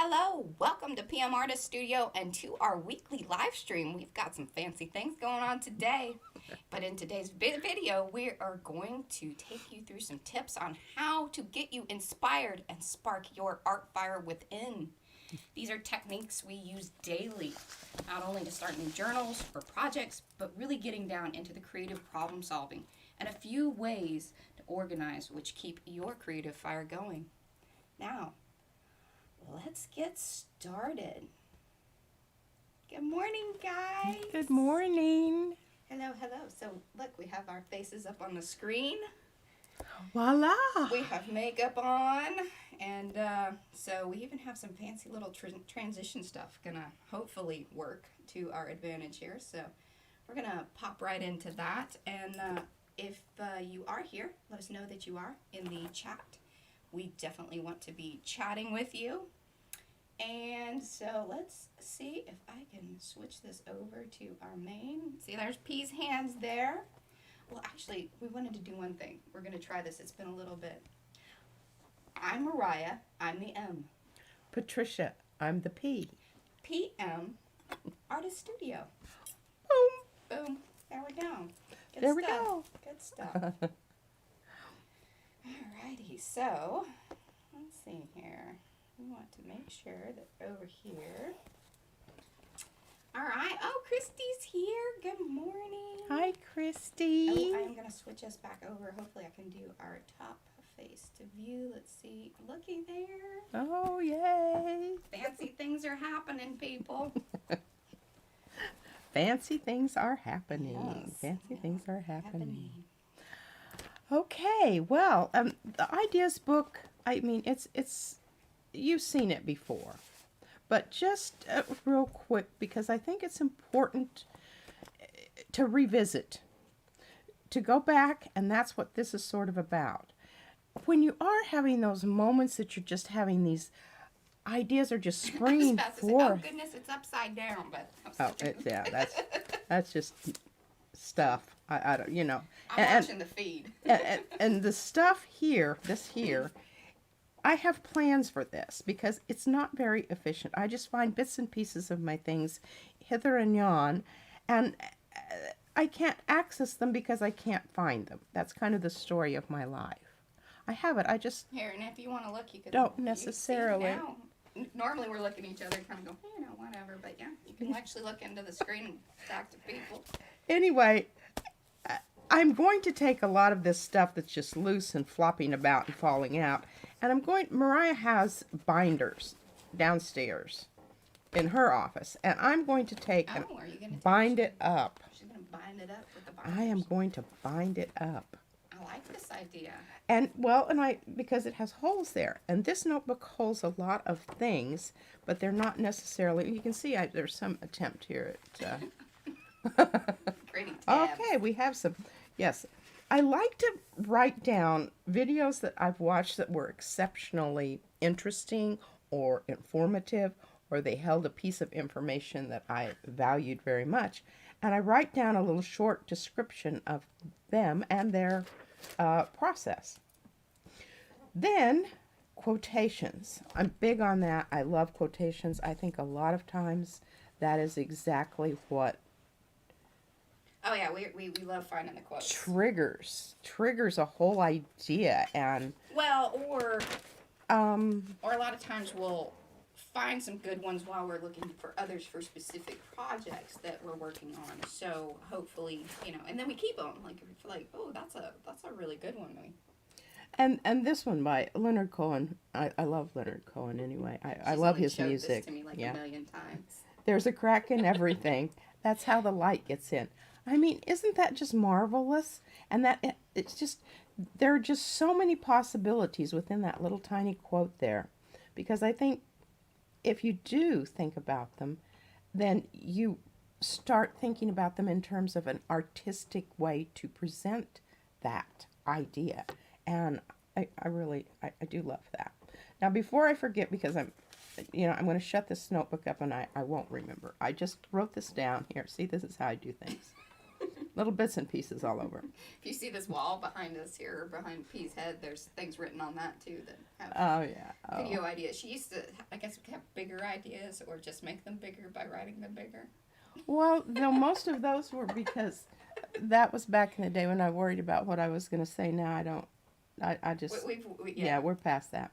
Hello, welcome to PM Artist Studio and to our weekly live stream. We've got some fancy things going on today. But in today's video, we are going to take you through some tips on how to get you inspired and spark your art fire within. These are techniques we use daily, not only to start new journals or projects, but really getting down into the creative problem solving and a few ways to organize which keep your creative fire going. Now, let's get started. Good morning, guys. Good morning. Hello, hello. So, look, we have our faces up on the screen. Voila. We have makeup on, and so we even have some fancy little transition stuff gonna hopefully work to our advantage here. So, we're gonna pop right into that. And if you are here, let us know that you are in the chat. We definitely want to be chatting with you. And so let's see if I can switch this over to our main. See, there's P's hands there. Well, actually, we wanted to do one thing. We're going to try this. It's been a little bit. I'm Mariah. I'm the M. Patricia, I'm the P. PM Artist Studio. Boom. Boom. There we go. Good There stuff. we go. Good stuff. Alrighty, so let's see here. We want to make sure that over here. All right. Oh, Christy's here. Good morning. Hi, Christy. Oh, I'm going to switch us back over. Hopefully I can do our top face to view. Let's see. Looky there. Oh, yay. Fancy things are happening, people. Fancy things are happening. Yes. Fancy things are happening. Okay, well, the ideas book, I mean, it's you've seen it before, but just real quick, because I think it's important to revisit, to go back, and that's what this is sort of about. When you are having those moments that you're just having these ideas are just springing forth. Oh goodness, it's upside down, but yeah, that's just stuff. I don't, you know. I'm watching the feed. and the stuff here, this here, I have plans for this because it's not very efficient. I just find bits and pieces of my things hither and yon, and I can't access them because I can't find them. That's kind of the story of my life. I have it. I just Here, and if you want to look, you can. don't necessarily. Now. Normally we're looking at each other, kind of go, whatever. But yeah, you can actually look into the screen and talk to people. Anyway, I'm going to take a lot of this stuff that's just loose and flopping about and falling out, and Mariah has binders downstairs in her office, and I'm going to take and are you gonna bind it up. She's going to bind it up with the binders. I am going to bind it up. I like this idea. And, because it has holes there, and this notebook holds a lot of things, but they're not necessarily, you can see there's some attempt here at, Pretty tabs. Okay, we have some. Yes. I like to write down videos that I've watched that were exceptionally interesting or informative, or they held a piece of information that I valued very much. And I write down a little short description of them and their process. Then, quotations. I'm big on that. I love quotations. I think a lot of times that is exactly what Oh yeah, we love finding the quotes. triggers a whole idea, and Well, or a lot of times we'll find some good ones while we're looking for others for specific projects that we're working on. So hopefully, and then we keep them. Like, oh, that's a really good one. and this one by Leonard Cohen. I love Leonard Cohen anyway. I love his music. This to me like yeah. a million times. There's a crack in everything. That's how the light gets in. I mean, isn't that just marvelous? And it's just, there are just so many possibilities within that little tiny quote there. Because I think if you do think about them, then you start thinking about them in terms of an artistic way to present that idea. And I do love that. Now, before I forget, because I'm going to shut this notebook up and I won't remember. I just wrote this down here. See, this is how I do things. little bits and pieces all over. If you see this wall behind us here, behind P's head, there's things written on that too that have Oh, yeah. Oh. video ideas. She used to, I guess, have bigger ideas or just make them bigger by writing them bigger. Well, no, most of those were because that was back in the day when I worried about what I was going to say. Now I don't. I just. Yeah, we're past that.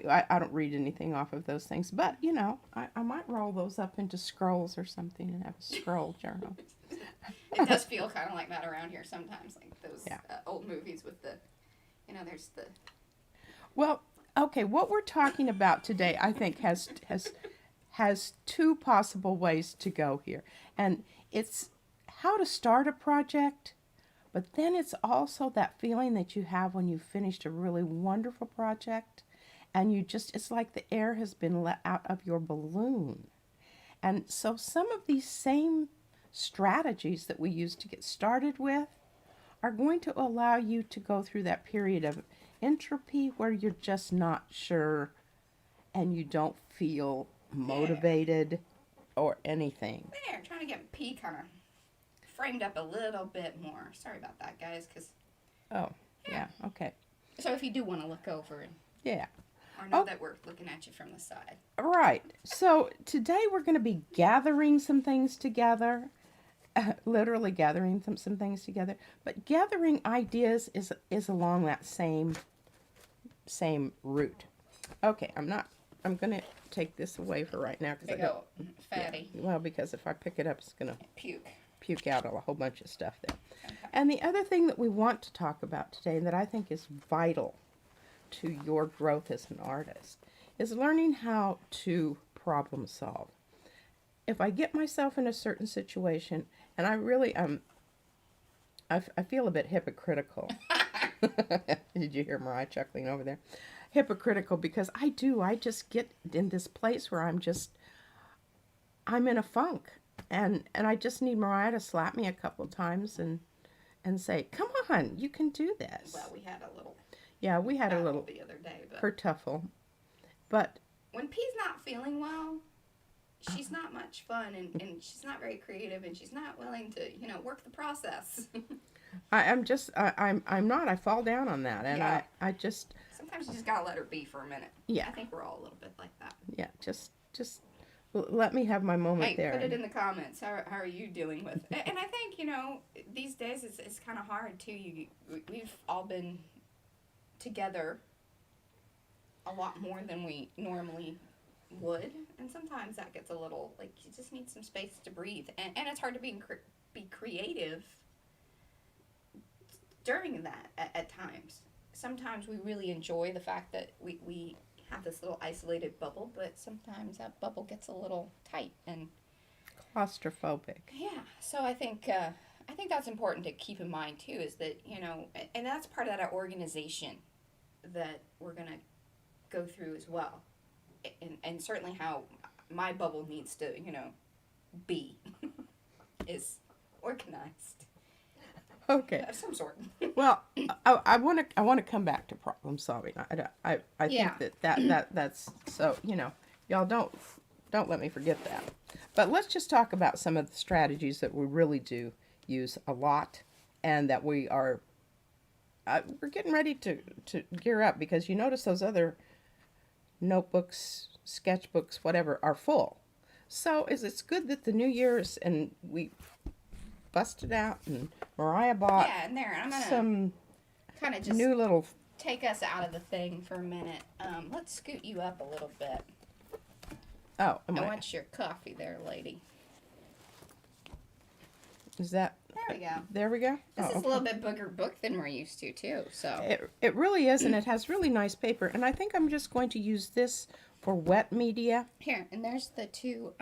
I don't read anything off of those things. But, you know, I might roll those up into scrolls or something and have a scroll journal. It does feel kind of like that around here sometimes, like those old movies with the, you know, there's the... Well, okay, what we're talking about today, I think, has two possible ways to go here. And it's how to start a project, but then it's also that feeling that you have when you've finished a really wonderful project and you just, it's like the air has been let out of your balloon. And so some of these same strategies that we use to get started with are going to allow you to go through that period of entropy where you're just not sure and you don't feel motivated or anything. There, trying to get P kind of framed up a little bit more. Sorry about that, guys, because... Oh, yeah, okay. So if you do want to look over and... Yeah. Or know that we're looking at you from the side. Right. So today we're going to be gathering some things together. Literally gathering some things together. But gathering ideas is along that same route. Okay, I'm going to take this away for right now. There you go, fatty. Yeah, well, because if I pick it up, it's going to puke out a whole bunch of stuff there. Okay. And the other thing that we want to talk about today that I think is vital to your growth as an artist is learning how to problem solve. If I get myself in a certain situation, and I really I feel a bit hypocritical. Did you hear Mariah chuckling over there? Hypocritical because I just get in this place where I'm in a funk, and I just need Mariah to slap me a couple of times and say, "Come on, you can do this." Well, we had a little. Yeah, we had a little the other day, but kertuffle. But when P's not feeling well, she's not much fun, and she's not very creative, and she's not willing to, work the process. I'm not. I fall down on that, and Yeah. I just. Sometimes you just gotta let her be for a minute. Yeah. I think we're all a little bit like that. Yeah, just let me have my moment Hey, there. put it in the comments. How are you dealing with? And I think these days it's kind of hard too. We've all been together a lot more than we normally would, and sometimes that gets a little like you just need some space to breathe, and it's hard to be creative during that at times. Sometimes we really enjoy the fact that we have this little isolated bubble, but sometimes that bubble gets a little tight and Claustrophobic. yeah. So I think that's important to keep in mind too, is that and that's part of that organization that we're gonna go through as well, and certainly how my bubble needs to be is organized. Okay. Of some sort. Well, I want to come back to problem solving. I Yeah. think that's so y'all don't let me forget that. But let's just talk about some of the strategies that we really do use a lot, and that we're getting ready to gear up, because you notice those other notebooks, sketchbooks, whatever are full. So it's good that the New Year's and we busted out, and Mariah bought And I'm gonna some kind of just new little. take us out of the thing for a minute. Let's scoot you up a little bit. Oh, I want your coffee there, lady. Is that? There we go. There we go. This is okay. a little bit bigger book than we're used to, too. So It really is, and it has really nice paper. And I think I'm just going to use this for wet media. here, and there's the two.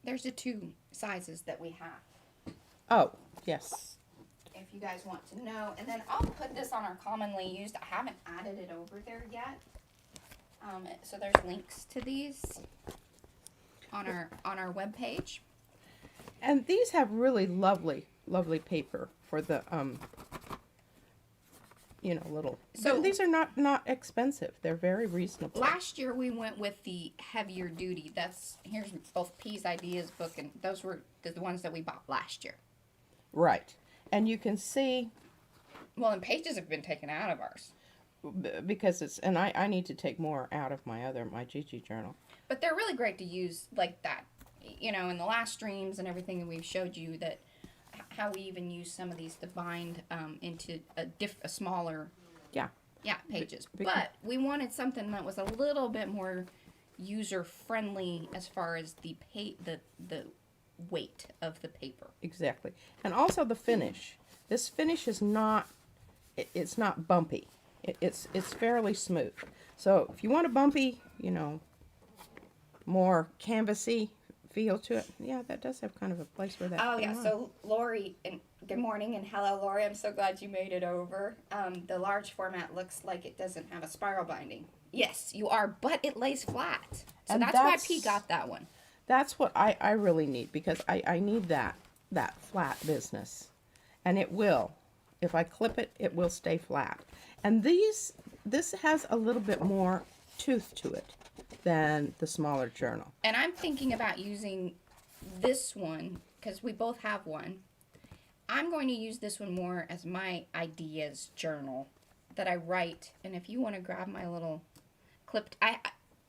There's the two sizes that we have. Oh, yes. If you guys want to know, and then I'll put this on our commonly used. I haven't added it over there yet. So there's links to these on our webpage. And these have really lovely paper for the little. So these are not expensive. They're very reasonable. Last year we went with the heavier duty. Here's both P's ideas book, and those were the ones that we bought last year. Right. And you can see, Well, and pages have been taken out of ours. because it's, and I need to take more out of my Gigi journal. But they're really great to use like that. You know, in the last streams and everything that we've showed you, that how we even use some of these to bind into a smaller Yeah. pages. Because- But we wanted something that was a little bit more user friendly as far as the weight of the paper. Exactly. And also the finish. This finish is not, it's not bumpy. It's fairly smooth. So if you want a bumpy, you know, more canvassy feel to it, yeah, that does have kind of a place where that. Oh came yeah, on. so Lori, and good morning, and hello Lori, I'm so glad you made it over. The large format looks like it doesn't have a spiral binding. Yes, you are, but it lays flat. So And that's why that's- P got that one. That's what I really need, because I need that flat business. And it will. If I clip it, it will stay flat. And this has a little bit more tooth to it than the smaller journal. And I'm thinking about using this one, because we both have one. I'm going to use this one more as my ideas journal that I write. And if you want to grab my little clipped, I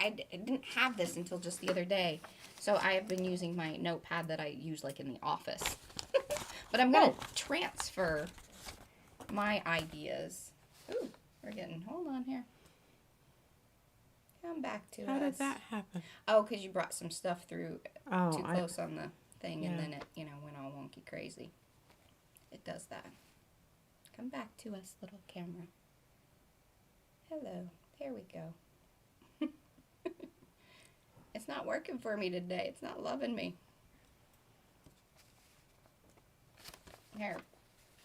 didn't have this until just the other day. So I have been using my notepad that I use like in the office. But I'm going to transfer my ideas. Ooh, we're getting, hold on here. Come back to us. How did that happen? Oh, because you brought some stuff through Oh, too close on the thing, and Yeah. then it, went all wonky crazy. It does that. Come back to us, little camera. Hello. There we go. It's not working for me today. It's not loving me. Here,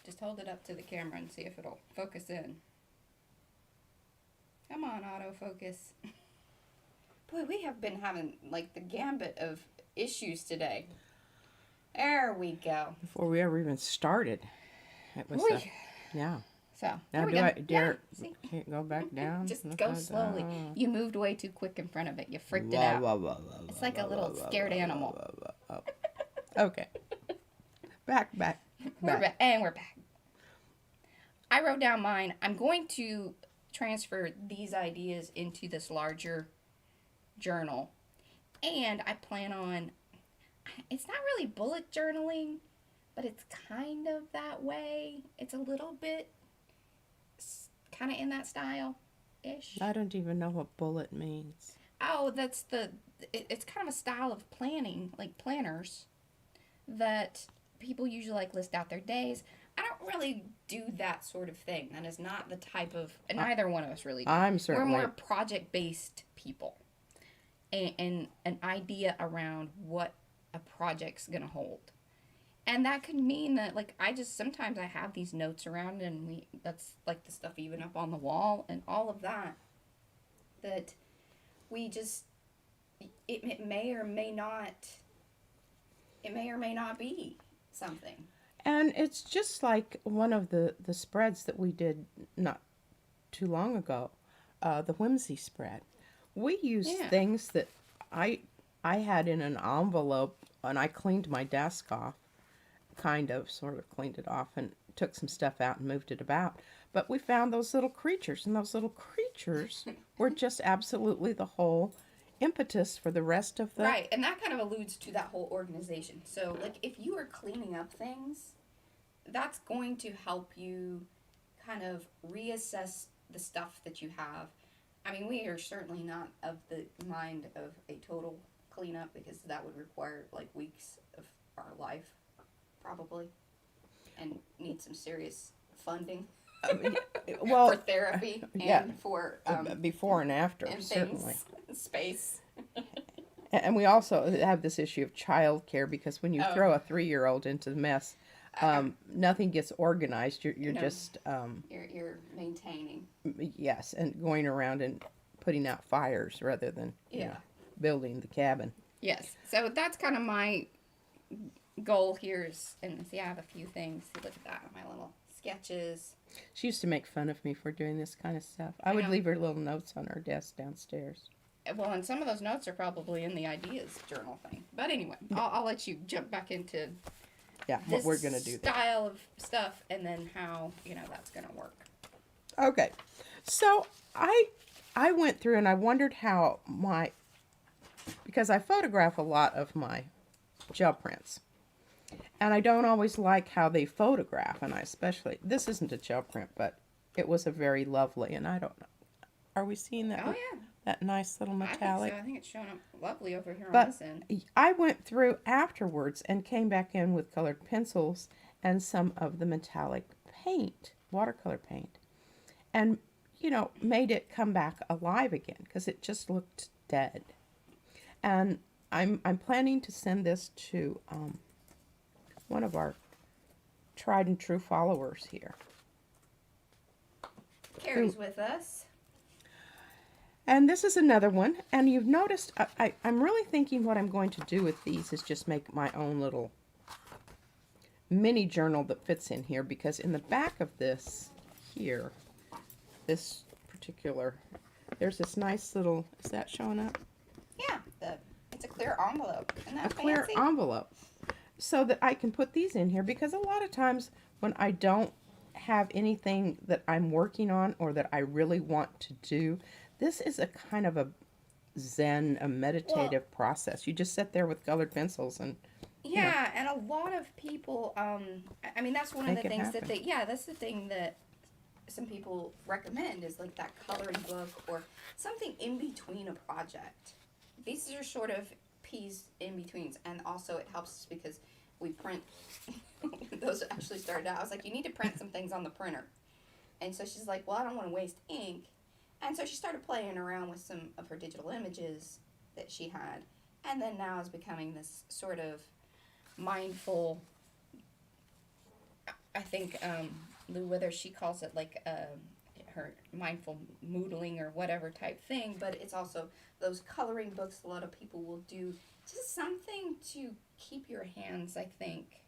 just hold it up to the camera and see if it'll focus in. Come on, autofocus. Boy, we have been having like the gambit of issues today. There we go. Before we ever even started, it was. Oy. Yeah. So Now here we do go. I dare? Yeah, see? Can't go back down. Just Look go at slowly. that. You moved way too quick in front of it. You freaked it out. It's like a little scared animal. Okay. Back. We're back. And we're back. I wrote down mine. I'm going to transfer these ideas into this larger journal. And I plan on, it's not really bullet journaling, but it's kind of that way. It's a little bit kind of in that style-ish. I don't even know what bullet means. Oh, that's it's kind of a style of planning, like planners, that people usually like list out their days. I don't really do that sort of thing. That is not the type of, and neither one of us really do. I'm certainly. We're more project-based people. And an idea around what a project's going to hold. And that could mean that, like, sometimes I have these notes around, and that's, like, the stuff even up on the wall, and all of that, that we just, it may or may not be something. And it's just like one of the spreads that we did not too long ago, the whimsy spread. We used things that I had in an envelope, and I cleaned my desk off, sort of cleaned it off, and took some stuff out and moved it about. But we found those little creatures, and those little creatures were just absolutely the whole impetus for the rest of the... Right, and that kind of alludes to that whole organization. So, like, if you are cleaning up things, that's going to help you kind of reassess the stuff that you have. I mean, we are certainly not of the mind of a total cleanup, because that would require, like, weeks of our life, probably, and need some serious funding. Well, for therapy and yeah, for before and after, and certainly. things, space. And we also have this issue of childcare, because when you throw a 3-year-old into the mess, nothing gets organized. You're No. just You're maintaining. yes, and going around and putting out fires rather than you know, building the cabin. Yes. So that's kind of my goal here and see, I have a few things. See, look at that, my little sketches. She used to make fun of me for doing this kind of stuff. I I would know. leave her little notes on her desk downstairs. Well, and some of those notes are probably in the ideas journal thing. But anyway, I'll let you jump back into Yeah, what we're going to do there. style of stuff, and then how, that's going to work. Okay, so I went through and I wondered how because I photograph a lot of my gel prints, and I don't always like how they photograph, and I especially, this isn't a gel print, but it was a very lovely, and I don't know, are we seeing that? Oh, yeah. That nice little metallic? I think it's showing up lovely over here But on this end. I went through afterwards and came back in with colored pencils and some of the metallic paint, watercolor paint, and made it come back alive again because it just looked dead. And I'm planning to send this to one of our tried and true followers here. Carrie's with us. And this is another one. And you've noticed, I'm really thinking what I'm going to do with these is just make my own little mini journal that fits in here, because in the back of this here, this particular, there's this nice little, is that showing up? Yeah, it's a clear envelope. Isn't that fancy? Clear envelope. So that I can put these in here, because a lot of times when I don't have anything that I'm working on or that I really want to do, this is a kind of a zen, a meditative process. You just sit there with colored pencils and yeah, and a lot of people, I mean, that's one of the things happen. that's the thing that some people recommend is like that coloring book or something in between a project. These are sort of P's in betweens, and also it helps because we print. Those actually started out. I was like, you need to print some things on the printer, and so she's like, well, I don't want to waste ink, and so she started playing around with some of her digital images that she had, and then now is becoming this sort of mindful. I think Lou Withers, she calls it like her mindful moodling or whatever type thing, but it's also those coloring books a lot of people will do, just something to keep your hands, I think.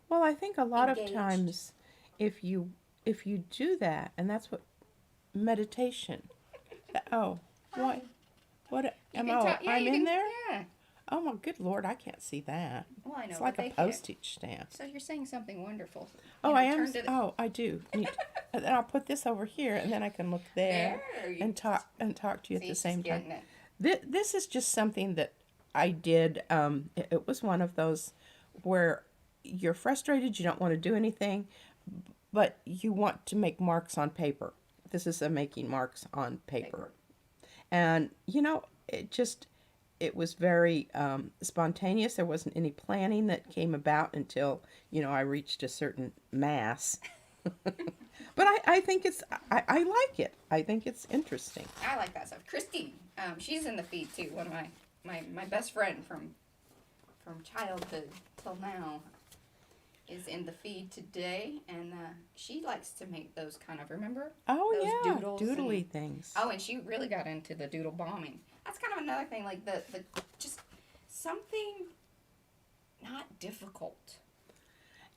Well, I think a lot engaged. of times if you do that, and that's what meditation. Oh, what? I'm in there? Yeah. Oh my good Lord, I can't see that. Well, I know. It's like a postage stamp. So you're saying something wonderful. Oh, I am. Oh, I do. And then I'll put this over here, and then I can look there and talk to you at the same time. This is just something that I did. It was one of those where you're frustrated, you don't want to do anything, but you want to make marks on paper. This is a making marks on paper. And, it was very spontaneous. There wasn't any planning that came about until, I reached a certain mass. But I think I like it. I think it's interesting. I like that stuff. Christine, she's in the feed too. One of my best friend from childhood till now is in the feed today, and she likes to make those kind of, remember? Oh, those doodles doodly things. Oh, and she really got into the doodle bombing. That's kind of another thing, like the just something not difficult.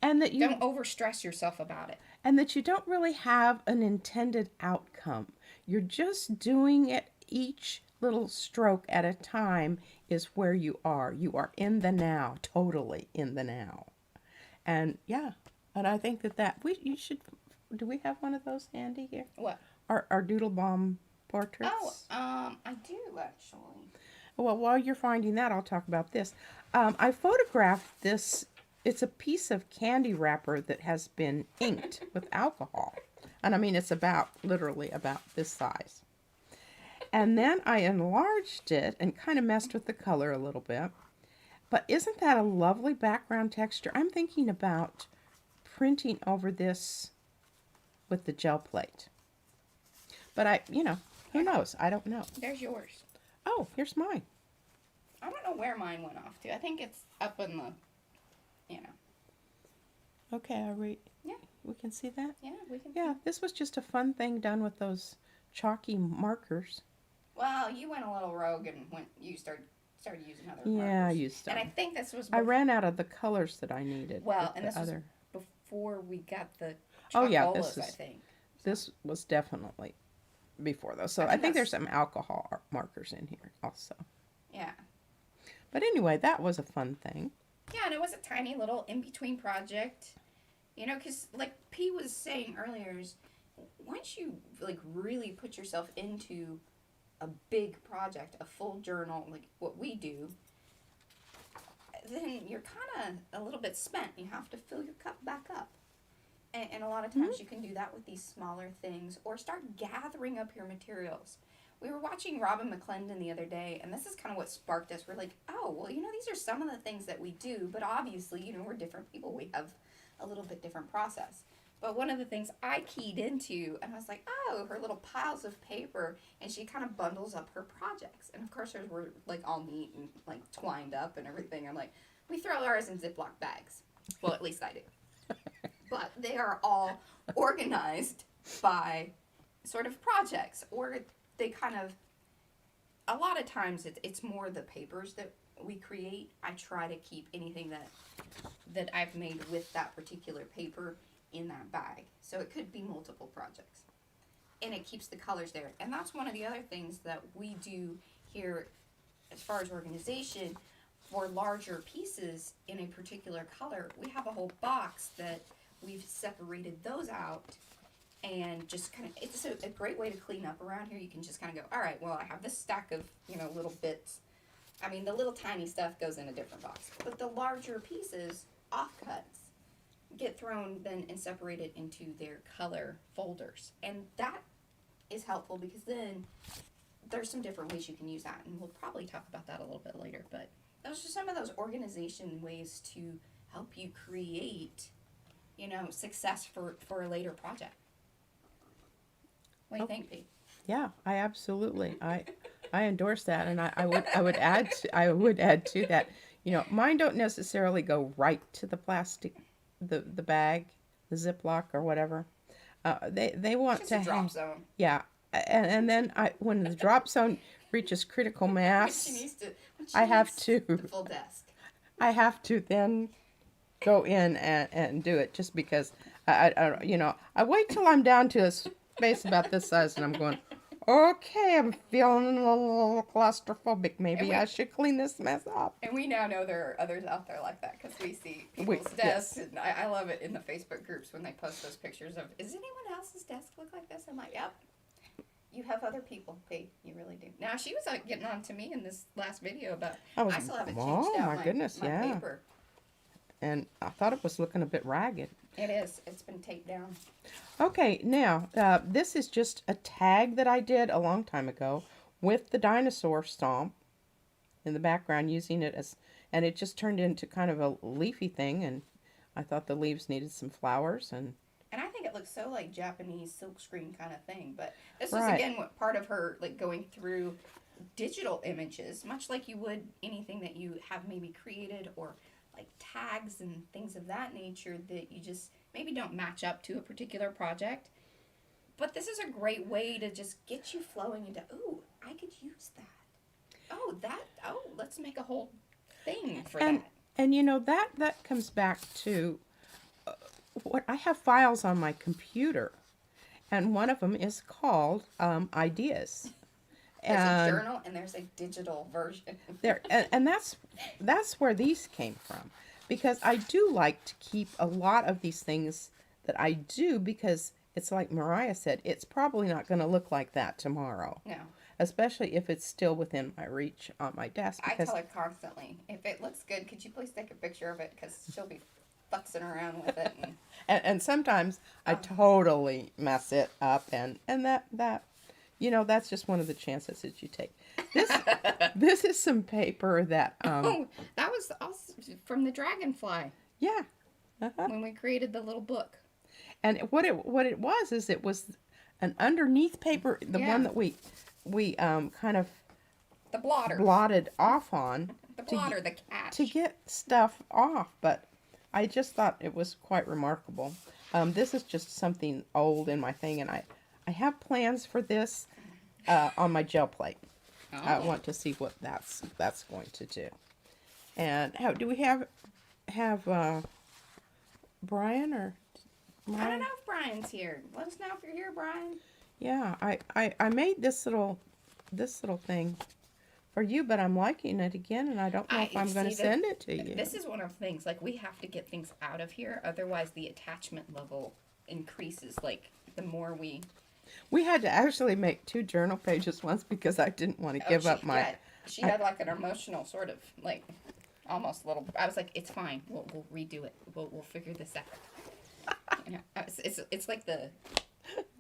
And that you don't overstress yourself about it. And that you don't really have an intended outcome. You're just doing it, each little stroke at a time is where you are. You are in the now, totally in the now. And yeah, and I think you should, do we have one of those handy here? What? Our doodle bomb portraits? Oh, I do actually. Well, while you're finding that, I'll talk about this. I photographed this. It's a piece of candy wrapper that has been inked with alcohol. And I mean, it's literally about this size. And then I enlarged it and kind of messed with the color a little bit. But isn't that a lovely background texture? I'm thinking about printing over this with the gel plate. But who knows? I don't know. There's yours. Oh, here's mine. I don't know where mine went off to. I think it's up in the, Okay, Yeah. We can see that? Yeah, we can. Yeah, this was just a fun thing done with those chalky markers. Well, you went a little rogue and you started using other markers. Yeah, I used them. And I think this was I ran out of the colors that I needed. Well, and this was before we got the this is, I think. This was definitely before those. So I think there's some alcohol markers in here also. Yeah. But anyway, that was a fun thing. Yeah, and it was a tiny little in-between project. You know, because like P was saying earlier, is once you like really put yourself into a big project, a full journal, like what we do, then you're kind of a little bit spent. You have to fill your cup back up. And a lot of times you can do that with these smaller things or start gathering up your materials. We were watching Robin McClendon the other day, and this is kind of what sparked us. We're like, oh, well, you know, these are some of the things that we do, but obviously, you know, we're different people. We have a little bit different process. But one of the things I keyed into, and I was like, oh, her little piles of paper, and she kind of bundles up her projects. And of course, hers were like all neat and like twined up and everything. I'm like, we throw ours in Ziploc bags. Well, at least I do. But they are all organized by sort of projects, or they kind of, a lot of times it's more the papers that we create. I try to keep anything that I've made with that particular paper in that bag. So it could be multiple projects. And it keeps the colors there. And that's one of the other things that we do here as far as organization. For larger pieces in a particular color, we have a whole box that we've separated those out, and just kind of, it's a great way to clean up around here. You can just kind of go, all right, well, I have this stack of, you know, little bits. I mean, the little tiny stuff goes in a different box, but the larger pieces, offcuts, get thrown then and separated into their color folders. And that is helpful because then there's some different ways you can use that, and we'll probably talk about that a little bit later, but those are some of those organization ways to help you create, you know, success for a later project. What do you think, Pete? Yeah, I absolutely. I endorse that, and I would add to that. You know, mine don't necessarily go right to the plastic, the bag, the Ziploc or whatever. They want Just to a drop hang. zone. Yeah, and then when the drop zone reaches critical When mass, she needs to, when she I have needs to. the full desk. I have to then go in and do it just because I you know, I wait till I'm down to a space about this size and I'm going, okay, I'm feeling a little claustrophobic. Maybe I should clean this mess up. And we now know there are others out there like that because we see people's desks. Yes. And I love it in the Facebook groups when they post those pictures of, is anyone else's desk look like this? I'm like, yep. You have other people, Pete. You really do. Now, she was getting on to me in this last video about, I still haven't changed out my paper. And I thought it was looking a bit ragged. It is. It's been taped down. Okay, now, this is just a tag that I did a long time ago with the dinosaur stomp in the background, using it as, and it just turned into kind of a leafy thing, and I thought the leaves needed some flowers, and I think it looks so like Japanese silkscreen kind of thing, but this Right. was again what part of her like going through digital images, much like you would anything that you have maybe created, or like tags and things of that nature that you just maybe don't match up to a particular project. But this is a great way to just get you flowing into, ooh, I could use that. Oh, let's make a whole thing for that. And you know, that comes back to what I have files on my computer, and one of them is called ideas. There's a journal and there's a digital version. and that's where these came from, because I do like to keep a lot of these things that I do, because it's like Mariah said, it's probably not going to look like that tomorrow. No. Especially if it's still within my reach on my desk. I tell her constantly, if it looks good, could you please take a picture of it? Because she'll be futzing around with it. And sometimes I totally mess it up, and that you know, that's just one of the chances that you take. This is some paper that oh, that was also from the Dragonfly. Yeah. Uh-huh. When we created the little book. And what it was is it was an underneath paper, the one that we kind of the blotter blotted off on. The blotter, the catch. To get stuff off, but I just thought it was quite remarkable. This is just something old in my thing, and I have plans for this on my gel plate. Oh. I want to see what that's going to do. And how do we have Brian or? I don't know if Brian's here. Let us know if you're here, Brian. Yeah, I made this little thing for you, but I'm liking it again, and I don't know if I'm going to send it to you. This is one of the things, like, we have to get things out of here, otherwise the attachment level increases, like, the more we... We had to actually make 2 journal pages once because I didn't want to give up my... Yeah, she had, like, an emotional sort of, like, almost little... I was like, it's fine. We'll redo it. We'll figure this out. You know, it's like the...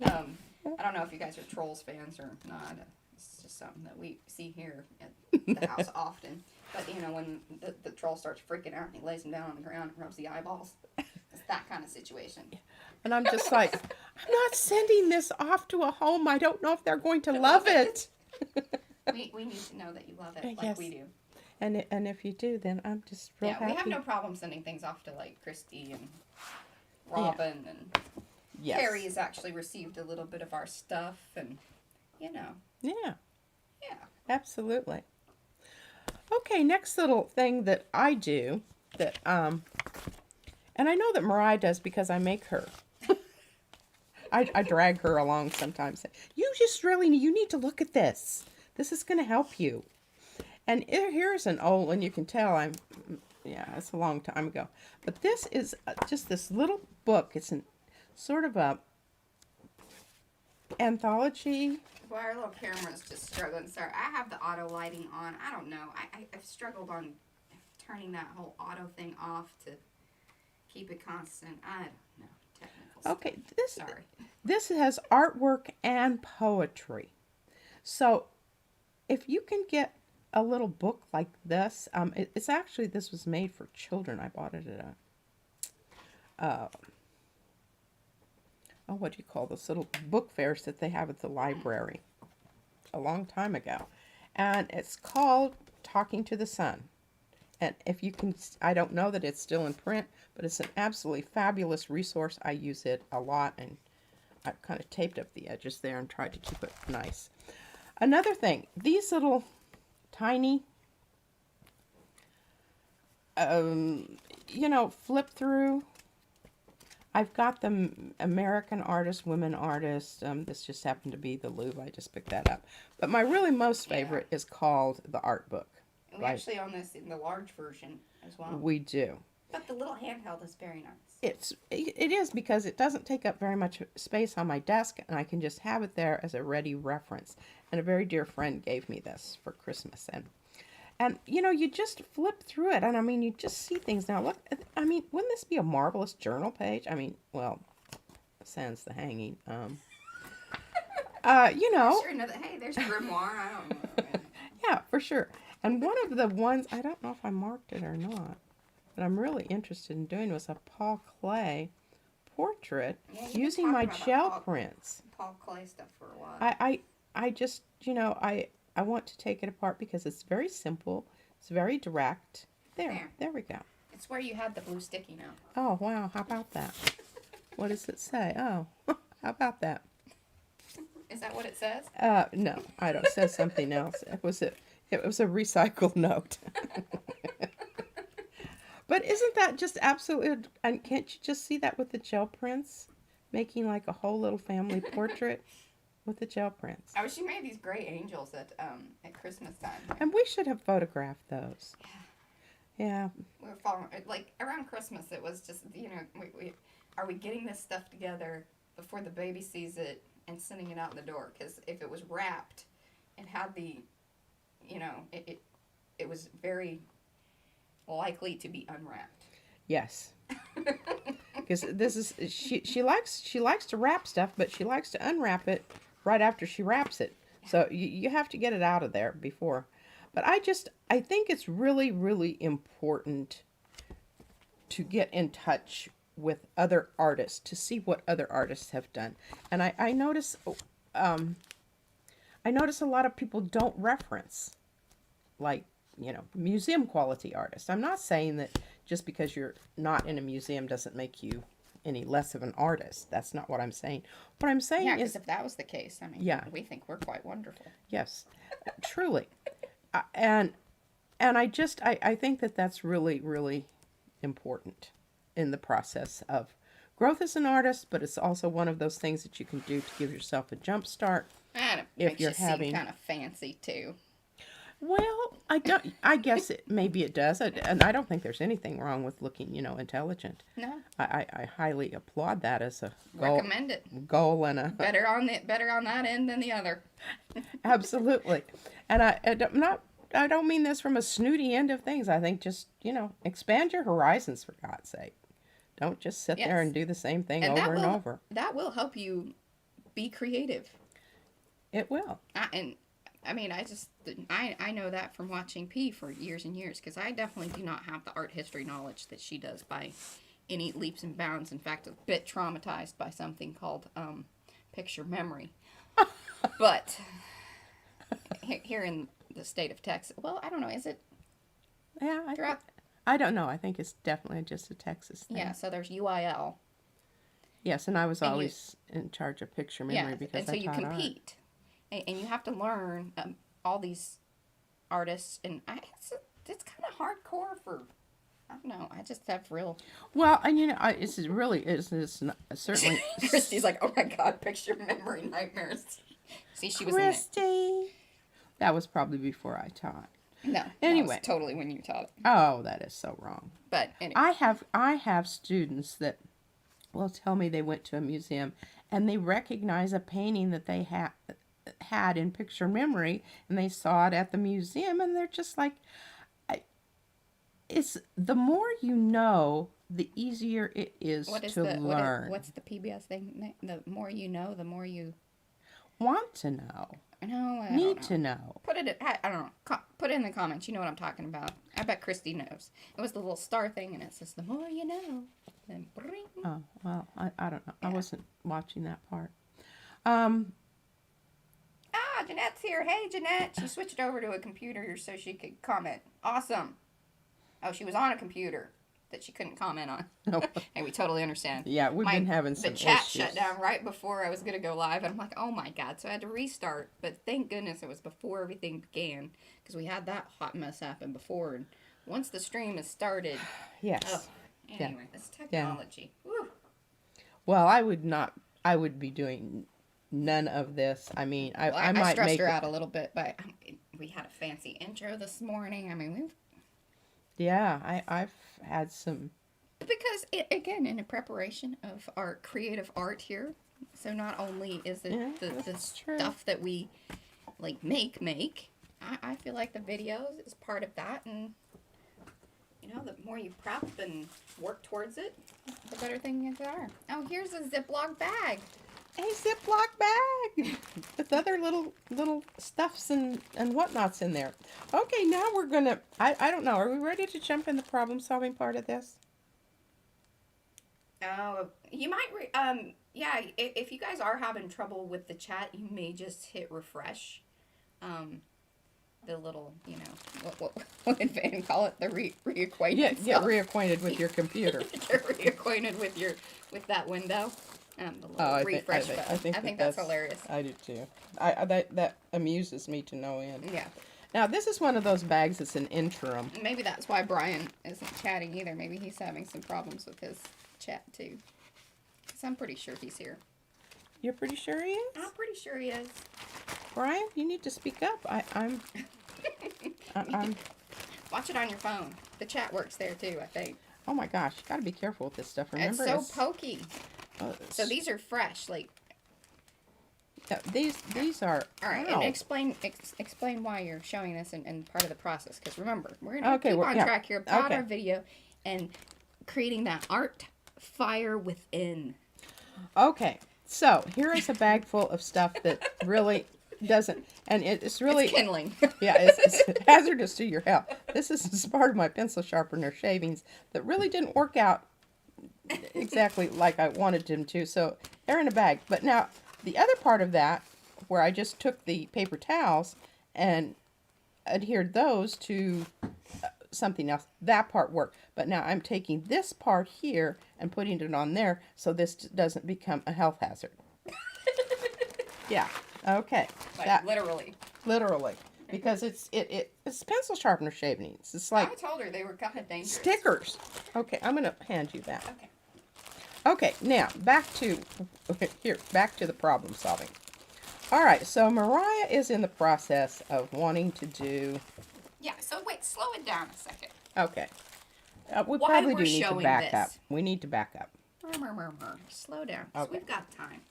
I don't know if you guys are Trolls fans or not. It's just something that we see here at the house often. But, you know, when the troll starts freaking out and he lays him down on the ground and rubs the eyeballs, it's that kind of situation. And I'm just like, I'm not sending this off to a home. I don't know if they're going to love it. We need to know that you love it like yes. we do. And if you do, then I'm just real happy. We have no problem sending things off to, like, Christy and Robin and... Yes. Carrie has actually received a little bit of our stuff, and, you know. Yeah. Yeah. Absolutely. Okay, next little thing that I do that, and I know that Mariah does because I make her. I drag her along sometimes. You need to look at this. This is going to help you. And here's an old one. You can tell it's a long time ago. But this is just this little book. It's sort of a anthology. Well, our little camera's just struggling. Sorry, I have the auto lighting on. I don't know. I've struggled on turning that whole auto thing off to keep it constant. I don't know. Technical stuff. Okay, Sorry. This has artwork and poetry. So if you can get a little book like this, this was made for children. I bought it at what do you call those little book fairs that they have at the library a long time ago. And it's called Talking to the Sun. And if you can, I don't know that it's still in print, but it's an absolutely fabulous resource. I use it a lot, and I've kind of taped up the edges there and tried to keep it nice. Another thing, these little tiny, flip through. I've got the American artist, women artists. This just happened to be the Louvre. I just picked that up. But my really most favorite is called the art book. And we actually own this in the large version as well. We do. But the little handheld is very nice. It is because it doesn't take up very much space on my desk, and I can just have it there as a ready reference. And a very dear friend gave me this for Christmas, and you just flip through it, and I mean, you just see things. Now, look, I mean, wouldn't this be a marvelous journal page? I mean, well, sans the hanging. Sure, hey, there's grimoire. I don't know. Yeah, for sure. And one of the ones, I don't know if I marked it or not, but I'm really interested in doing was a Paul Klee portrait using my gel prints. Paul Klee stuff for a while. I just, I want to take it apart because it's very simple. It's very direct. There we go. It's where you had the blue sticky note. Oh, wow. How about that? What does it say? Oh, how about that? Is that what it says? No, I don't. It says something else. It was a recycled note. But isn't that just absolutely, and can't you just see that with the gel prints? Making like a whole little family portrait with the gel prints. Oh, she made these great angels at Christmas time. And we should have photographed those. Yeah. We were following, like, around Christmas, it was just, are we getting this stuff together before the baby sees it and sending it out the door? Because if it was wrapped, it had the, it was very likely to be unwrapped. Yes. Because this is, she likes to wrap stuff, but she likes to unwrap it right after she wraps it. So you have to get it out of there before. But I think it's really, really important to get in touch with other artists to see what other artists have done. And I notice a lot of people don't reference, like, museum quality artists. I'm not saying that just because you're not in a museum doesn't make you any less of an artist. That's not what I'm saying. What I'm saying is, if that was the case, I mean, we think we're quite wonderful. Yes, truly. And I think that that's really, really important in the process of growth as an artist, but it's also one of those things that you can do to give yourself a jump start. And it if makes you're you seem kind of fancy, too. Well, I don't. I guess maybe it does, and I don't think there's anything wrong with looking, intelligent. No, I highly applaud that as a goal, recommend it. goal and a Better on that end than the other. absolutely. And I don't mean this from a snooty end of things. I think just expand your horizons for God's sake. Don't just sit there Yes. and do the same thing And over and over. that will help you be creative. It will. I mean, I know that from watching P for years and years, because I definitely do not have the art history knowledge that she does by any leaps and bounds. In fact, a bit traumatized by something called picture memory. But here in the state of Texas, well, I don't know, is it? Yeah, Throughout, I don't know. I think it's definitely just a Texas thing. yeah, so there's UIL. Yes, and I was And you- always in charge of picture memory Yeah, because and so I you taught art. compete. And you have to learn all these artists, and it's kind of hardcore for, I don't know, I just have real. Well, and it's certainly Christy's like, oh my god, picture memory nightmares. See, she was Christy. That was probably before I taught. in it. No, Anyway. that was totally when you taught it. Oh, that is so wrong. But anyway, I have students that will tell me they went to a museum and they recognize a painting that they had in picture memory, and they saw it at the museum, and they're just like, it's the more you know, the easier it is to learn. what's the PBS thing? The more you know, the more you Want to know. know. I Need don't know. to know. Put it. I don't know. Put it in the comments. You know what I'm talking about. I bet Christy knows. It was the little star thing, and it says, "The more you know." Then bring. Oh, well, I don't know. Yeah. I wasn't watching that part. Jeanette's here. Hey, Jeanette. She switched over to a computer so she could comment. Awesome. Oh, she was on a computer that she couldn't comment on. No. Hey, we totally understand. Yeah, we've been having some The chat issues. shut down right before I was going to go live, and I'm like, oh my god. So I had to restart. But thank goodness it was before everything began, because we had that hot mess happen before. And once the stream is started, Yes. oh, anyway, this technology. Woo. Well, I would be doing none of this. I mean, Well, I I might stressed make her out a little bit, but we had a fancy intro this morning. I mean, I've had some. because again, in a preparation of our creative art here, so not only is it Yeah, the that's true. stuff that we like make, I feel like the videos is part of that, and the more you prep and work towards it, the better things are. Oh, here's a Ziploc bag. A Ziploc bag with other little stuffs and whatnots in there. Okay, now we're gonna. I don't know. Are we ready to jump in the problem solving part of this? Oh, you might, yeah, if you guys are having trouble with the chat, you may just hit refresh. The little, what did Van call it? The reacquaintance. Get reacquainted with your computer. Get reacquainted with that window. The little refresh button. I think that's hilarious. I do too. That amuses me to no end. Yeah. Now this is one of those bags that's an interim. Maybe that's why Brian isn't chatting either. Maybe he's having some problems with his chat too. Because I'm pretty sure he's here. You're pretty sure he is? I'm pretty sure he is. Brian, you need to speak up. I'm Watch it on your phone. The chat works there too, I think. Oh my gosh, you gotta be careful with this stuff. Remember, It's so pokey. So these these are fresh, like. these are. All right, ow. and explain why you're showing this and part of the process. Because remember, we're gonna Okay, keep well, on yeah. track here about Okay. our video and creating that art fire within. Okay, so here is a bag full of stuff that really doesn't, and it's really It's kindling. yeah, it's hazardous to your health. This is part of my pencil sharpener shavings that really didn't work out exactly like I wanted them to, so they're in a bag. But now the other part of that, where I just took the paper towels and adhered those to something else, that part worked. But now I'm taking this part here and putting it on there so this doesn't become a health hazard. Yeah. Okay. Like literally. Literally, because it's pencil sharpener shavings. It's like I told her they were kind of dangerous. stickers. Okay, I'm gonna hand you that. Okay. Okay, now back to the problem solving. All right, so Mariah is in the process of wanting to do. Yeah, so wait, slow it down a second. Okay. We Why probably we're do need to showing back up. this. We need to back up. Slow down, because Okay. we've got time.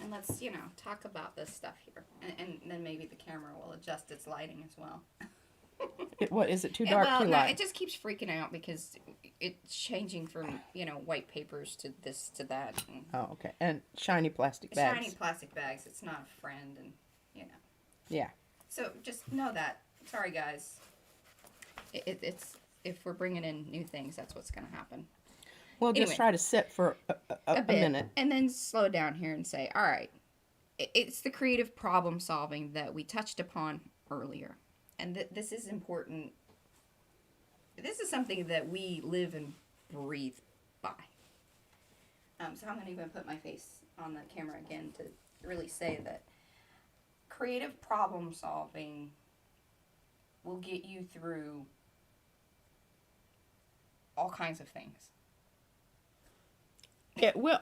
And let's, talk about this stuff here. And then maybe the camera will adjust its lighting as well. What is it? Too Yeah, dark? well, Too no, light? it just keeps freaking out because it's changing from, white papers to this to that. And Oh, okay. And shiny plastic bags. shiny plastic bags. It's not a friend, and, Yeah. So just know that. Sorry, guys. It's if we're bringing in new things, that's what's going to happen. We'll Anyway, just try to sit for a bit, minute. and then slow down here and say, all right, it's the creative problem solving that we touched upon earlier. And this is important. This is something that we live and breathe by. So I'm going to even put my face on the camera again to really say that creative problem solving will get you through all kinds of things. Yeah, well,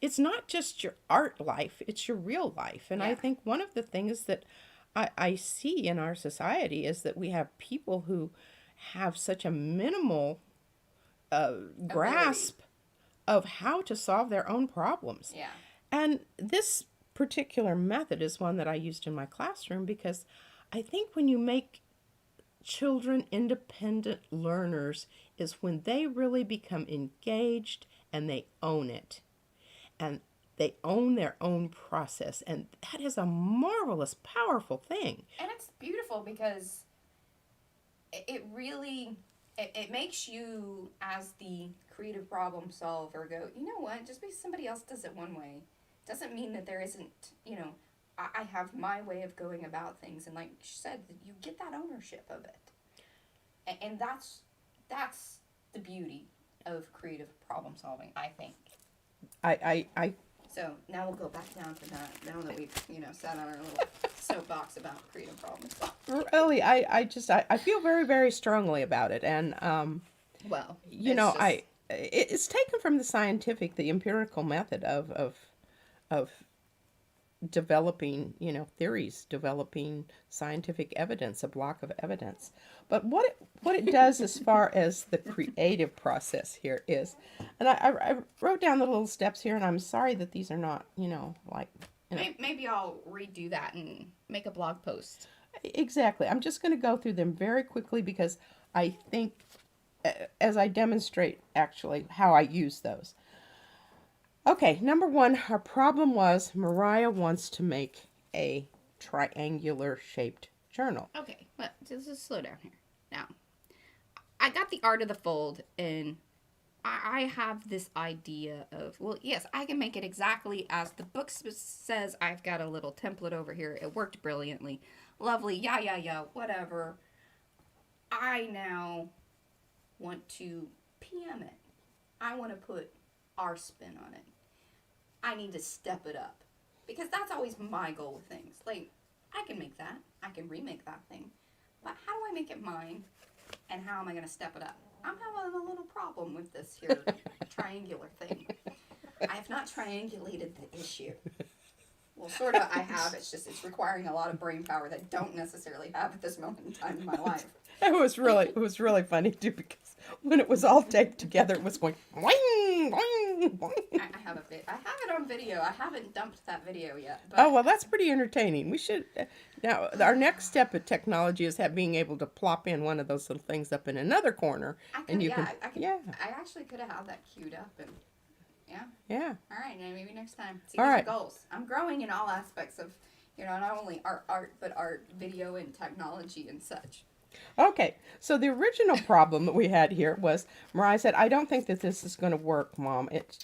it's not just your art life, it's your real life. And I Yeah. think one of the things that I see in our society is that we have people who have such a minimal grasp of how to solve their own problems. Yeah. And this particular method is one that I used in my classroom because I think when you make children independent learners is when they really become engaged and they own it. And they own their own process. And that is a marvelous, powerful thing. And it's beautiful because it really, it makes you, as the creative problem solver, go, you know what, just because somebody else does it one way doesn't mean that there isn't, I have my way of going about things. And like she said, you get that ownership of it. And that's the beauty of creative problem solving, I think. I So now we'll go back down to that, now that we've, sat on our little soapbox about creative problem solving. really, I feel very, very strongly about it. And, Well, it's taken from the empirical method of developing, theories, developing scientific evidence, a block of evidence. But what it does as far as the creative process here is, and I wrote down the little steps here, and I'm sorry that these are not, Maybe I'll redo that and make a blog post. Exactly. I'm just going to go through them very quickly because I think as I demonstrate actually how I use those. Okay, number one, our problem was Mariah wants to make a triangular shaped journal. Okay, well, just slow down here. Now, I got the art of the fold, and I have this idea of, well, yes, I can make it exactly as the book says. I've got a little template over here. It worked brilliantly. Lovely, yeah, whatever. I now want to PM it. I want to put our spin on it. I need to step it up. Because that's always my goal with things. Like, I can make that. I can remake that thing. But how do I make it mine? And how am I going to step it up? I'm having a little problem with this here triangular thing. I have not triangulated the issue. Well, sort of I have. It's requiring a lot of brain power that I don't necessarily have at this moment in time in my life. It was really funny too because when it was all taped together, it was going boing, boing, boing. I have it on video. I haven't dumped that video yet. But Oh well, that's pretty entertaining. We should now. Our next step of technology is being able to plop in one of those little things up in another corner, I actually could have had that queued up and. Yeah. All right, now maybe next time. See, All these right. are goals. I'm growing in all aspects of, not only art, but art, video, and technology and such. Okay, so the original problem that we had here was Mariah said, "I don't think that this is going to work, Mom. It's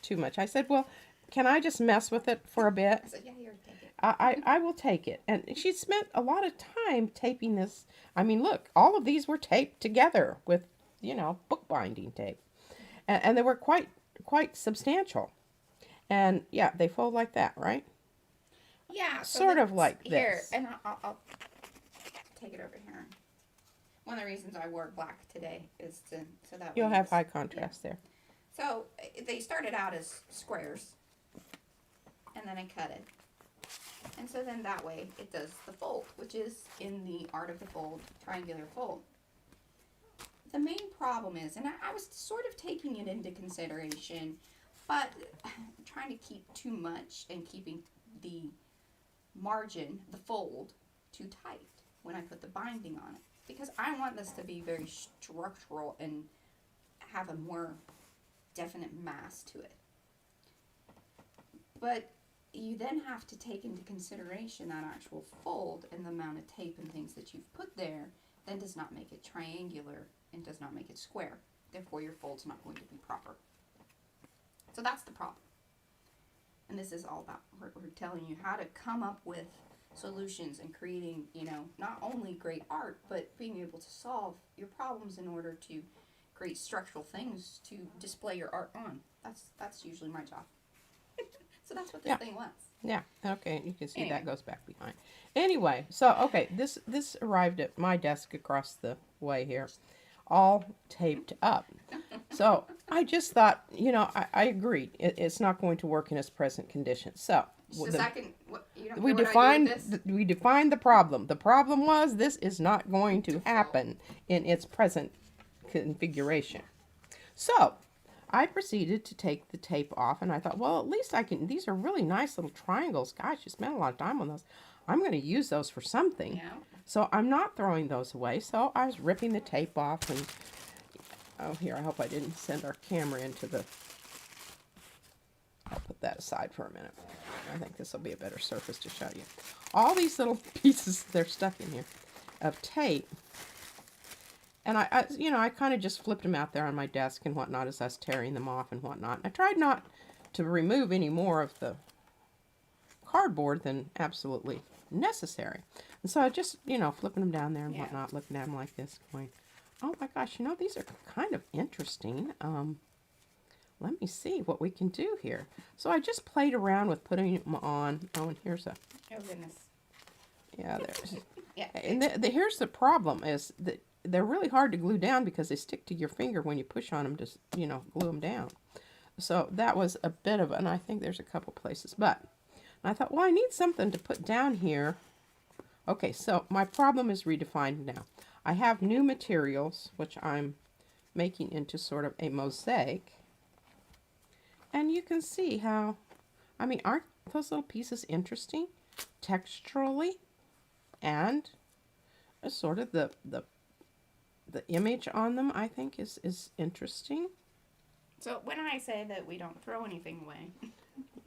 too much." I said, "Well, can I just mess with it for a bit?" I said, yeah, here, take it. I will take it. And she spent a lot of time taping this. I mean, look, all of these were taped together with, bookbinding tape. And they were quite substantial. And yeah, they fold like that, right? Yeah. Sort of like here, this. and I'll take it over here. One of the reasons I wore black today is so that You'll way have it's- high contrast there. So they started out as squares. and then I cut it. And so then that way it does the fold, which is in the art of the fold, triangular fold. The main problem is, and I was sort of taking it into consideration, but trying to keep too much and keeping the margin, the fold, too tight when I put the binding on it. Because I want this to be very structural and have a more definite mass to it. But you then have to take into consideration that actual fold and the amount of tape and things that you've put there then does not make it triangular and does not make it square. Therefore, your fold's not going to be proper. So that's the problem. And this is all about, we're telling you how to come up with solutions and creating, not only great art, but being able to solve your problems in order to create structural things to display your art on. That's usually my job. So that's what this thing was. Yeah, okay, you can see that goes back behind. Anyway, so, okay, this arrived at my desk across the way here, all taped up. So, I just thought, I agreed. It's not going to work in its present condition. So, we defined the problem. The problem was this is not going to happen in its present configuration. So, I proceeded to take the tape off, and I thought, well, at least I can, these are really nice little triangles. Gosh, you spent a lot of time on those. I'm going to use those for something. Yeah. So I'm not throwing those away. So I was ripping the tape off, and, oh, here, I hope I didn't send our camera into the, I'll put that aside for a minute. I think this will be a better surface to show you. All these little pieces, they're stuck in here, of tape. And I kind of just flipped them out there on my desk and whatnot as I was tearing them off and whatnot. I tried not to remove any more of the cardboard than absolutely necessary. And so I just, flipping them down there and whatnot, looking at them like this, going, oh my gosh, these are kind of interesting. Let me see what we can do here. So I just played around with putting them on. Oh, and here's a... Oh, goodness. Yeah, there's... Yeah. And here's the problem is that they're really hard to glue down because they stick to your finger when you push on them to, glue them down. So that was a bit of, and I think there's a couple places, but I thought, well, I need something to put down here. Okay, so my problem is redefined now. I have new materials, which I'm making into sort of a mosaic. And you can see how, aren't those little pieces interesting? Texturally, and sort of the image on them, I think, is interesting. So when I say that we don't throw anything away,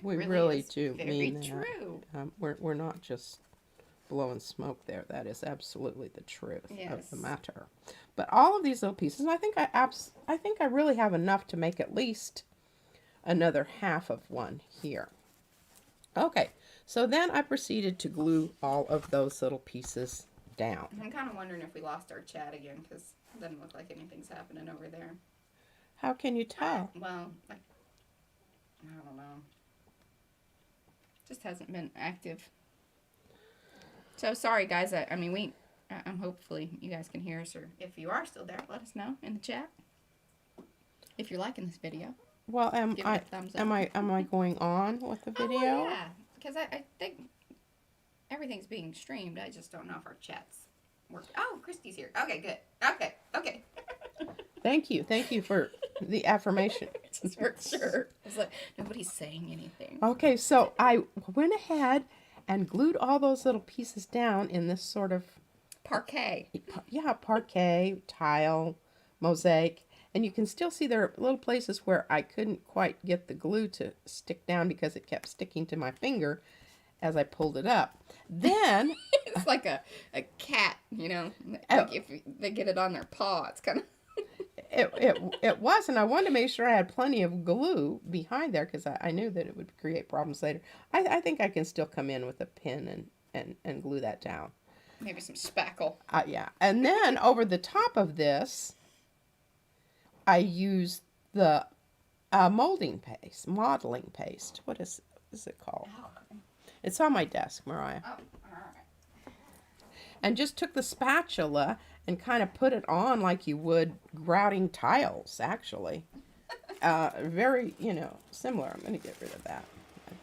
we really do very mean that. True. We're not just blowing smoke there. That is absolutely the truth of the matter. But all of these little pieces, I think I really have enough to make at least another half of one here. Okay, so then I proceeded to glue all of those little pieces down. I'm kind of wondering if we lost our chat again, because it doesn't look like anything's happening over there. How can you tell? Well, I don't know. Just hasn't been active. So sorry, guys. Hopefully you guys can hear us, or if you are still there, let us know in the chat. If you're liking this video. Well, am I going on with the video? Oh, well, yeah, because I think everything's being streamed. I just don't know if our chat's working. Oh, Christy's here. Okay, good. Okay. Thank you for the affirmation. Just for sure. It's like nobody's saying anything. Okay, so I went ahead and glued all those little pieces down in this sort of parquet. Yeah, parquet, tile, mosaic. And you can still see there are little places where I couldn't quite get the glue to stick down because it kept sticking to my finger as I pulled it up. Then it's like a cat, like if they get it on their paw, it's kind of it was, and I wanted to make sure I had plenty of glue behind there because I knew that it would create problems later. I think I can still come in with a pin and glue that down. Maybe some spackle. Yeah, and then over the top of this, I used the modeling paste. What is it called? Oh. It's on my desk, Mariah. Oh, all right. And just took the spatula and kind of put it on like you would grouting tiles, actually. Very, similar. I'm going to get rid of that.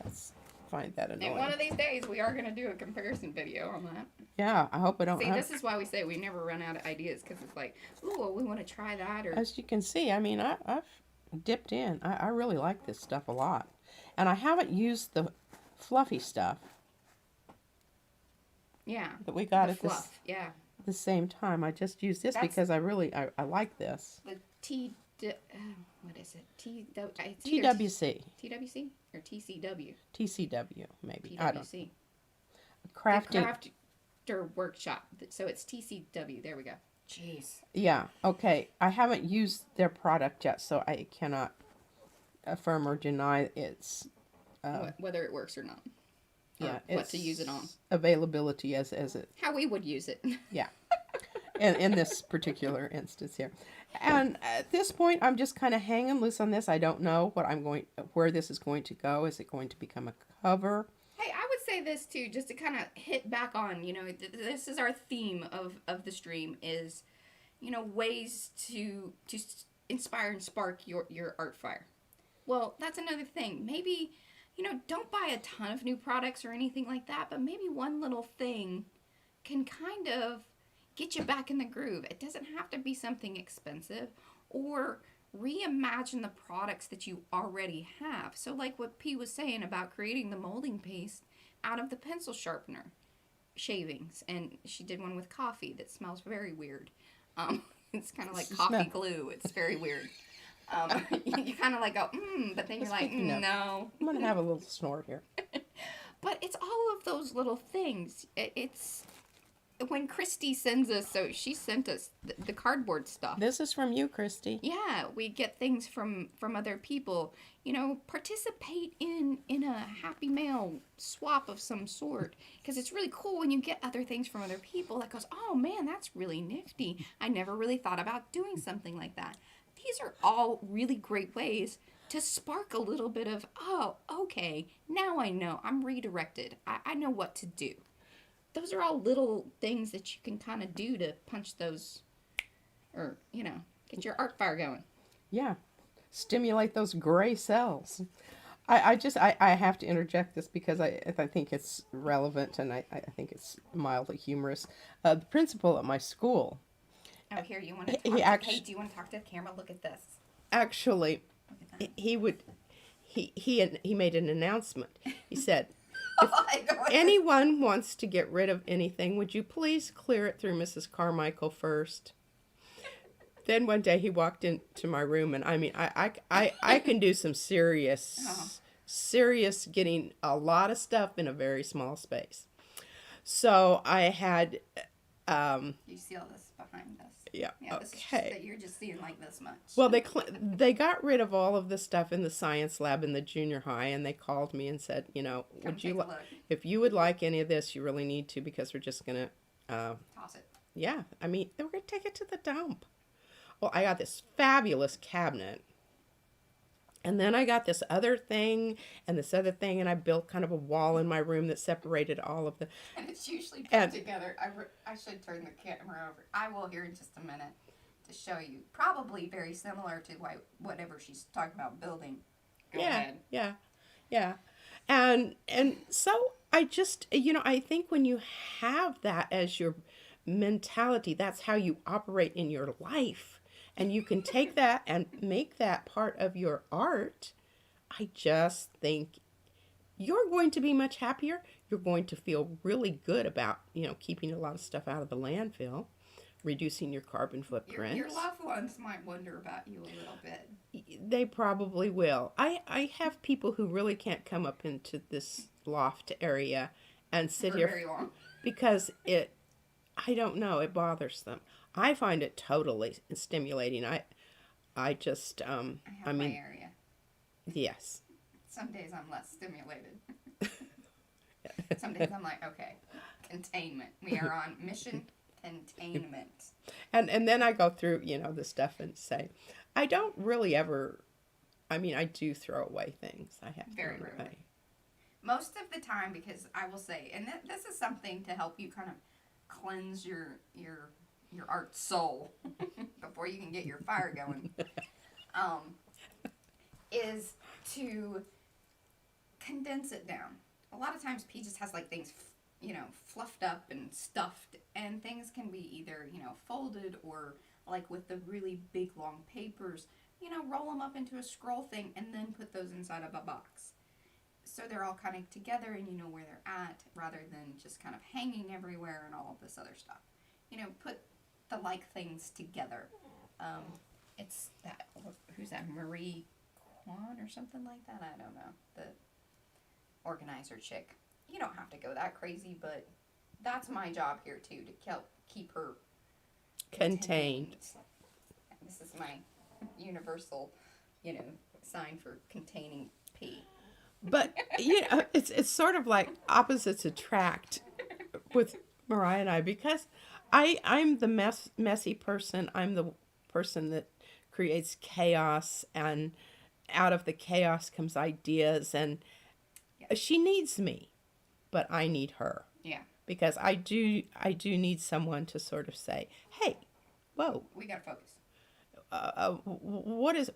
That's find that And one annoying. of these days, we are going to do a comparison video on that. Yeah, I hope I don't See, have. this is why we say we never run out of ideas, because it's like, ooh, well, we want to try that, or As you can see, I mean, I've dipped in. I really like this stuff a lot. And I haven't used the fluffy stuff yeah, that we got the at this fluff, yeah, the same time. I just used this That's- because I like this. the what is it? It's either TWC. TWC or TCW? TCW, maybe. I don't TWC. Crafting. Crafter Workshop. So it's TCW. There we go. Jeez. Yeah, okay. I haven't used their product yet, so I cannot affirm or deny its Whether it works or not. Or yeah, what to use it on. Availability as it How we would use it. yeah. in this particular instance here. And at this point, I'm just kind of hanging loose on this. I don't know where this is going to go. Is it going to become a cover? Hey, I would say this too, just to kind of hit back on, this is our theme of the stream is, ways to inspire and spark your art fire. Well, that's another thing. Maybe, don't buy a ton of new products or anything like that, but maybe one little thing can kind of get you back in the groove. It doesn't have to be something expensive, or reimagine the products that you already have. So like what P was saying about creating the molding paste out of the pencil sharpener shavings, and she did one with coffee that smells very weird. It's kind of like coffee glue. It's very weird. You kind of like go, but then you're like, no. I'm going to have a little snort here. But it's all of those little things. It's when Christy sends us, so she sent us the cardboard stuff. This is from you, Christy. Yeah, we get things from other people. Participate in a Happy Mail swap of some sort, because it's really cool when you get other things from other people that goes, oh man, that's really nifty. I never really thought about doing something like that. These are all really great ways to spark a little bit of, oh, okay, now I know. I'm redirected. I know what to do. Those are all little things that you can kind of do to punch those, or, get your art fire going. Yeah. Stimulate those gray cells. I have to interject this because I think it's relevant, and I think it's mildly humorous. The principal at my school. Oh, here, you want to talk hey, do you want to talk to the camera? Look at this. Actually, Look at that. he made an announcement. He said, Oh my God. anyone wants to get rid of anything, would you please clear it through Mrs. Carmichael first? Then one day he walked into my room, and I mean, I can do some serious getting a lot of stuff in a very small space. So I had, You see all this behind us? yeah, Yeah, this is just okay. that you're just seeing like this much. Well, they got rid of all of the stuff in the science lab in the junior high, and they called me and said, Come would you take a look. if you would like any of this, you really need to, because we're just gonna, Toss it. yeah, I mean, they were gonna take it to the dump. Well, I got this fabulous cabinet, and then I got this other thing and this other thing, and I built kind of a wall in my room that separated all of the. And it's usually put together. I should turn the camera over. I will here in just a minute to show you. Probably very similar to whatever she's talking about building. Go ahead. Yeah. And so I just, I think when you have that as your mentality, that's how you operate in your life. And you can take that and make that part of your art. I just think you're going to be much happier. You're going to feel really good about, keeping a lot of stuff out of the landfill, reducing your carbon footprint. Your loved ones might wonder about you a little bit. They probably will. I have people who really can't come up into this loft area and sit For here very long. because I don't know, it bothers them. I find it totally stimulating. I just, I have my area. Yes. Some days I'm less stimulated. Some days I'm like, okay, containment. We are on mission containment. And then I go through, the stuff and say, I don't really ever, I do throw away things. I have Very thrown rarely. away. Most of the time, because I will say, and this is something to help you kind of cleanse your art soul before you can get your fire going, is to condense it down. a lot of times P just has like things, fluffed up and stuffed, and things can be either, folded or like with the really big long papers, roll them up into a scroll thing and then put those inside of a box. So they're all kind of together and you know where they're at rather than just kind of hanging everywhere and all of this other stuff. Put the like things together. It's that, who's that, Marie Kwan or something like that? I don't know. The organizer chick. You don't have to go that crazy, but that's my job here too, to keep her Contained. This is my universal, sign for containing P. But it's sort of like opposites attract with Mariah and I, because I'm the messy person. I'm the person that creates chaos, and out of the chaos comes ideas, and she needs me, but I need her. Yeah. Because I do need someone to sort of say, "Hey, whoa, we gotta focus.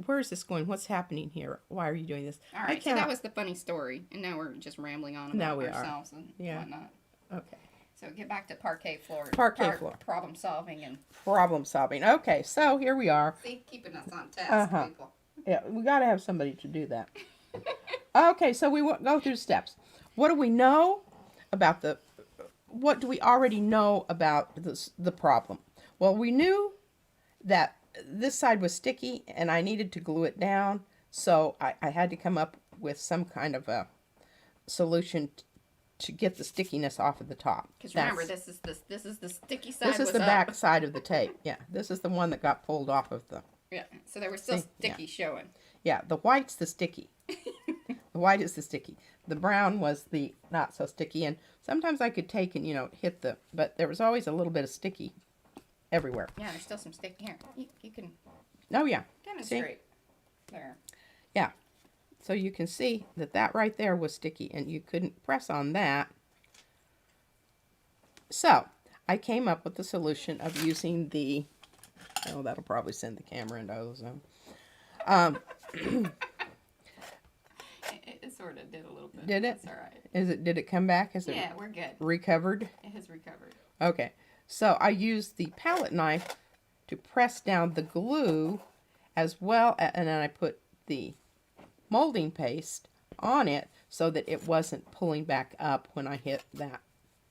Where is this going? What's happening here? Why are you doing this?" All right, so that was the funny story, and now we're just rambling on about ourselves and whatnot. Okay. So get back to parquet floor. Floor. Problem solving and... Problem solving. Okay, so here we are. See, keeping us on task, people. Yeah, we got to have somebody to do that. Okay, so we go through steps. What do we know about what do we already know about the problem? Well, we knew that this side was sticky and I needed to glue it down, so I had to come up with some kind of a solution to get the stickiness off of the top. Because remember, this is the sticky side. This is the back side of the tape. Yeah, this is the one that got pulled off of the... Yeah, so there was still sticky showing. Yeah, the white's the sticky. The white is the sticky. The brown was the not so sticky, and sometimes I could take and, hit but there was always a little bit of sticky everywhere. Yeah, there's still some sticky here. You can... Oh, yeah. Demonstrate. See? There. Yeah. So you can see that right there was sticky, and you couldn't press on that. So I came up with the solution of using the... Oh, that'll probably send the camera into ozone. It sort of did a little bit. Did it? That's all right. Did it come back? Yeah, we're good. Recovered? It has recovered. Okay. So I used the palette knife to press down the glue as well, and then I put the molding paste on it so that it wasn't pulling back up when I hit that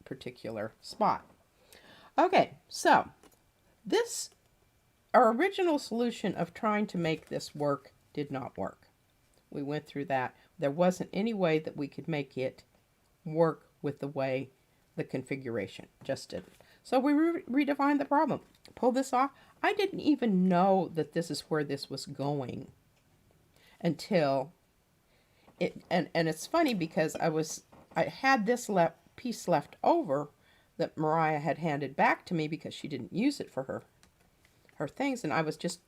particular spot. Okay, so our original solution of trying to make this work did not work. We went through that. There wasn't any way that we could make it work with the configuration just didn't. So we redefined the problem. Pull this off. I didn't even know that this is where this was going until it, and it's funny because I had this piece left over that Mariah had handed back to me because she didn't use it for her things, and I was just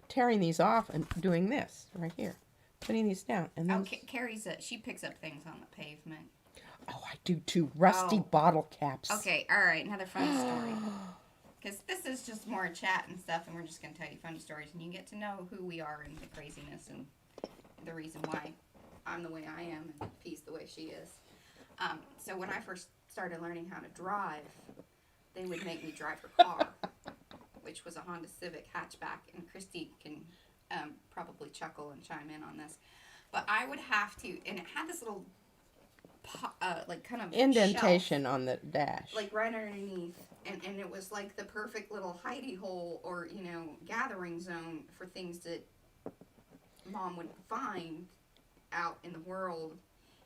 tearing these off and doing this right here, putting these down, and then Carrie's she picks up things on the pavement. Oh, I do too. Rusty bottle caps. Okay, all right, another funny story. Because this is just more chat and stuff, and we're just going to tell you funny stories, and you get to know who we are and the craziness and the reason why I'm the way I am and P's the way she is. So when I first started learning how to drive, they would make me drive her car, which was a Honda Civic hatchback, and Christy can probably chuckle and chime in on this. But I would have to, and it had this little like kind of indentation shelf, on the dash, like right underneath, and it was like the perfect little hidey hole or gathering zone for things that Mom would find out in the world,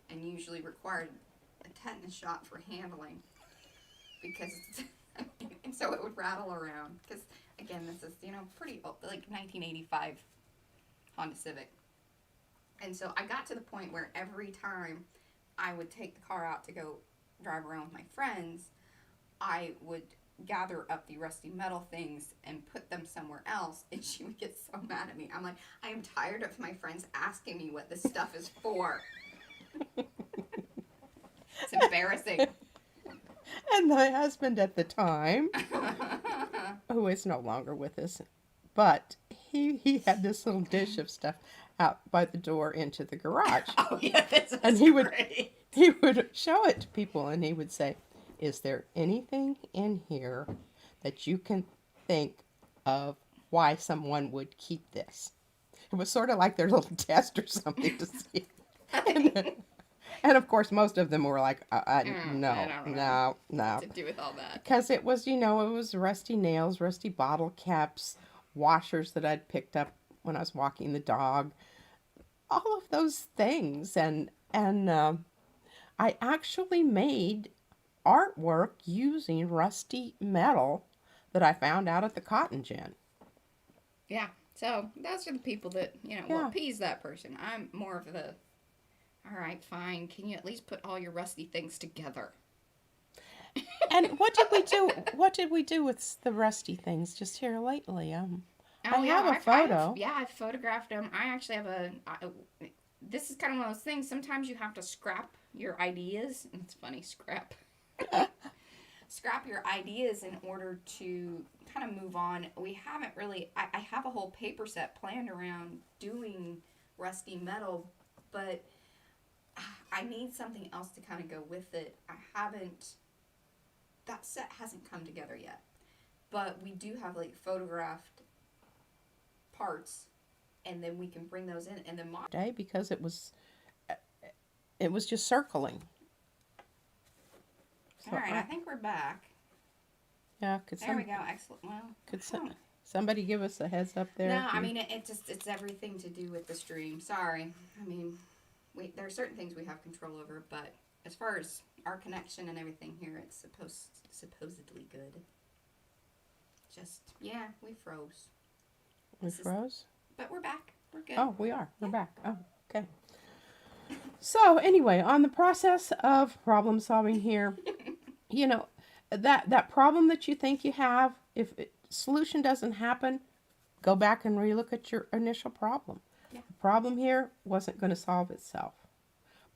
and usually required a tetanus shot for handling because and so it would rattle around because again this is pretty old, like 1985 Honda Civic, and so I got to the point where every time I would take the car out to go drive around with my friends, I would gather up the rusty metal things and put them somewhere else, and she would get so mad at me. I'm like, I am tired of my friends asking me what this stuff is for. It's embarrassing. And my husband at the time, who is no longer with us, but he had this little dish of stuff out by the door into the garage. Oh yeah, this is and he would great. he would show it to people and he would say, "Is there anything in here that you can think of why someone would keep this?" It was sort of like their little test or something to see. And, and of course, most of them were like, I no, don't know no, no. what to do with all that. Because it was, it was rusty nails, rusty bottle caps, washers that I'd picked up when I was walking the dog, all of those things. And I actually made artwork using rusty metal that I found out at the cotton gin. Yeah. So those are the people that, will appease that person. I'm more of the, all right, fine. Can you at least put all your rusty things together? And what did we do? What did we do with the rusty things just here lately? I have a photo. I photographed them. I actually have this is kind of one of those things. Sometimes you have to scrap your ideas. It's funny, scrap. Scrap your ideas in order to kind of move on. We haven't really, I have a whole paper set planned around doing rusty metal, but I need something else to kind of go with it. That set hasn't come together yet. But we do have like photographed parts, and then we can bring those in and then day because it was just circling. So all right, I think we're back. Yeah, there we go. Excellent. Well, could somebody give us a heads up there? No, I mean it's everything to do with the stream. Sorry, I mean there are certain things we have control over, but as far as our connection and everything here, it's supposedly good. Just we froze. We froze? But we're back. We're good. Oh, we are. We're back. Oh, okay. So anyway, on the process of problem solving here, that problem that you think you have, if solution doesn't happen, go back and relook at your initial problem. Yeah. The problem here wasn't going to solve itself.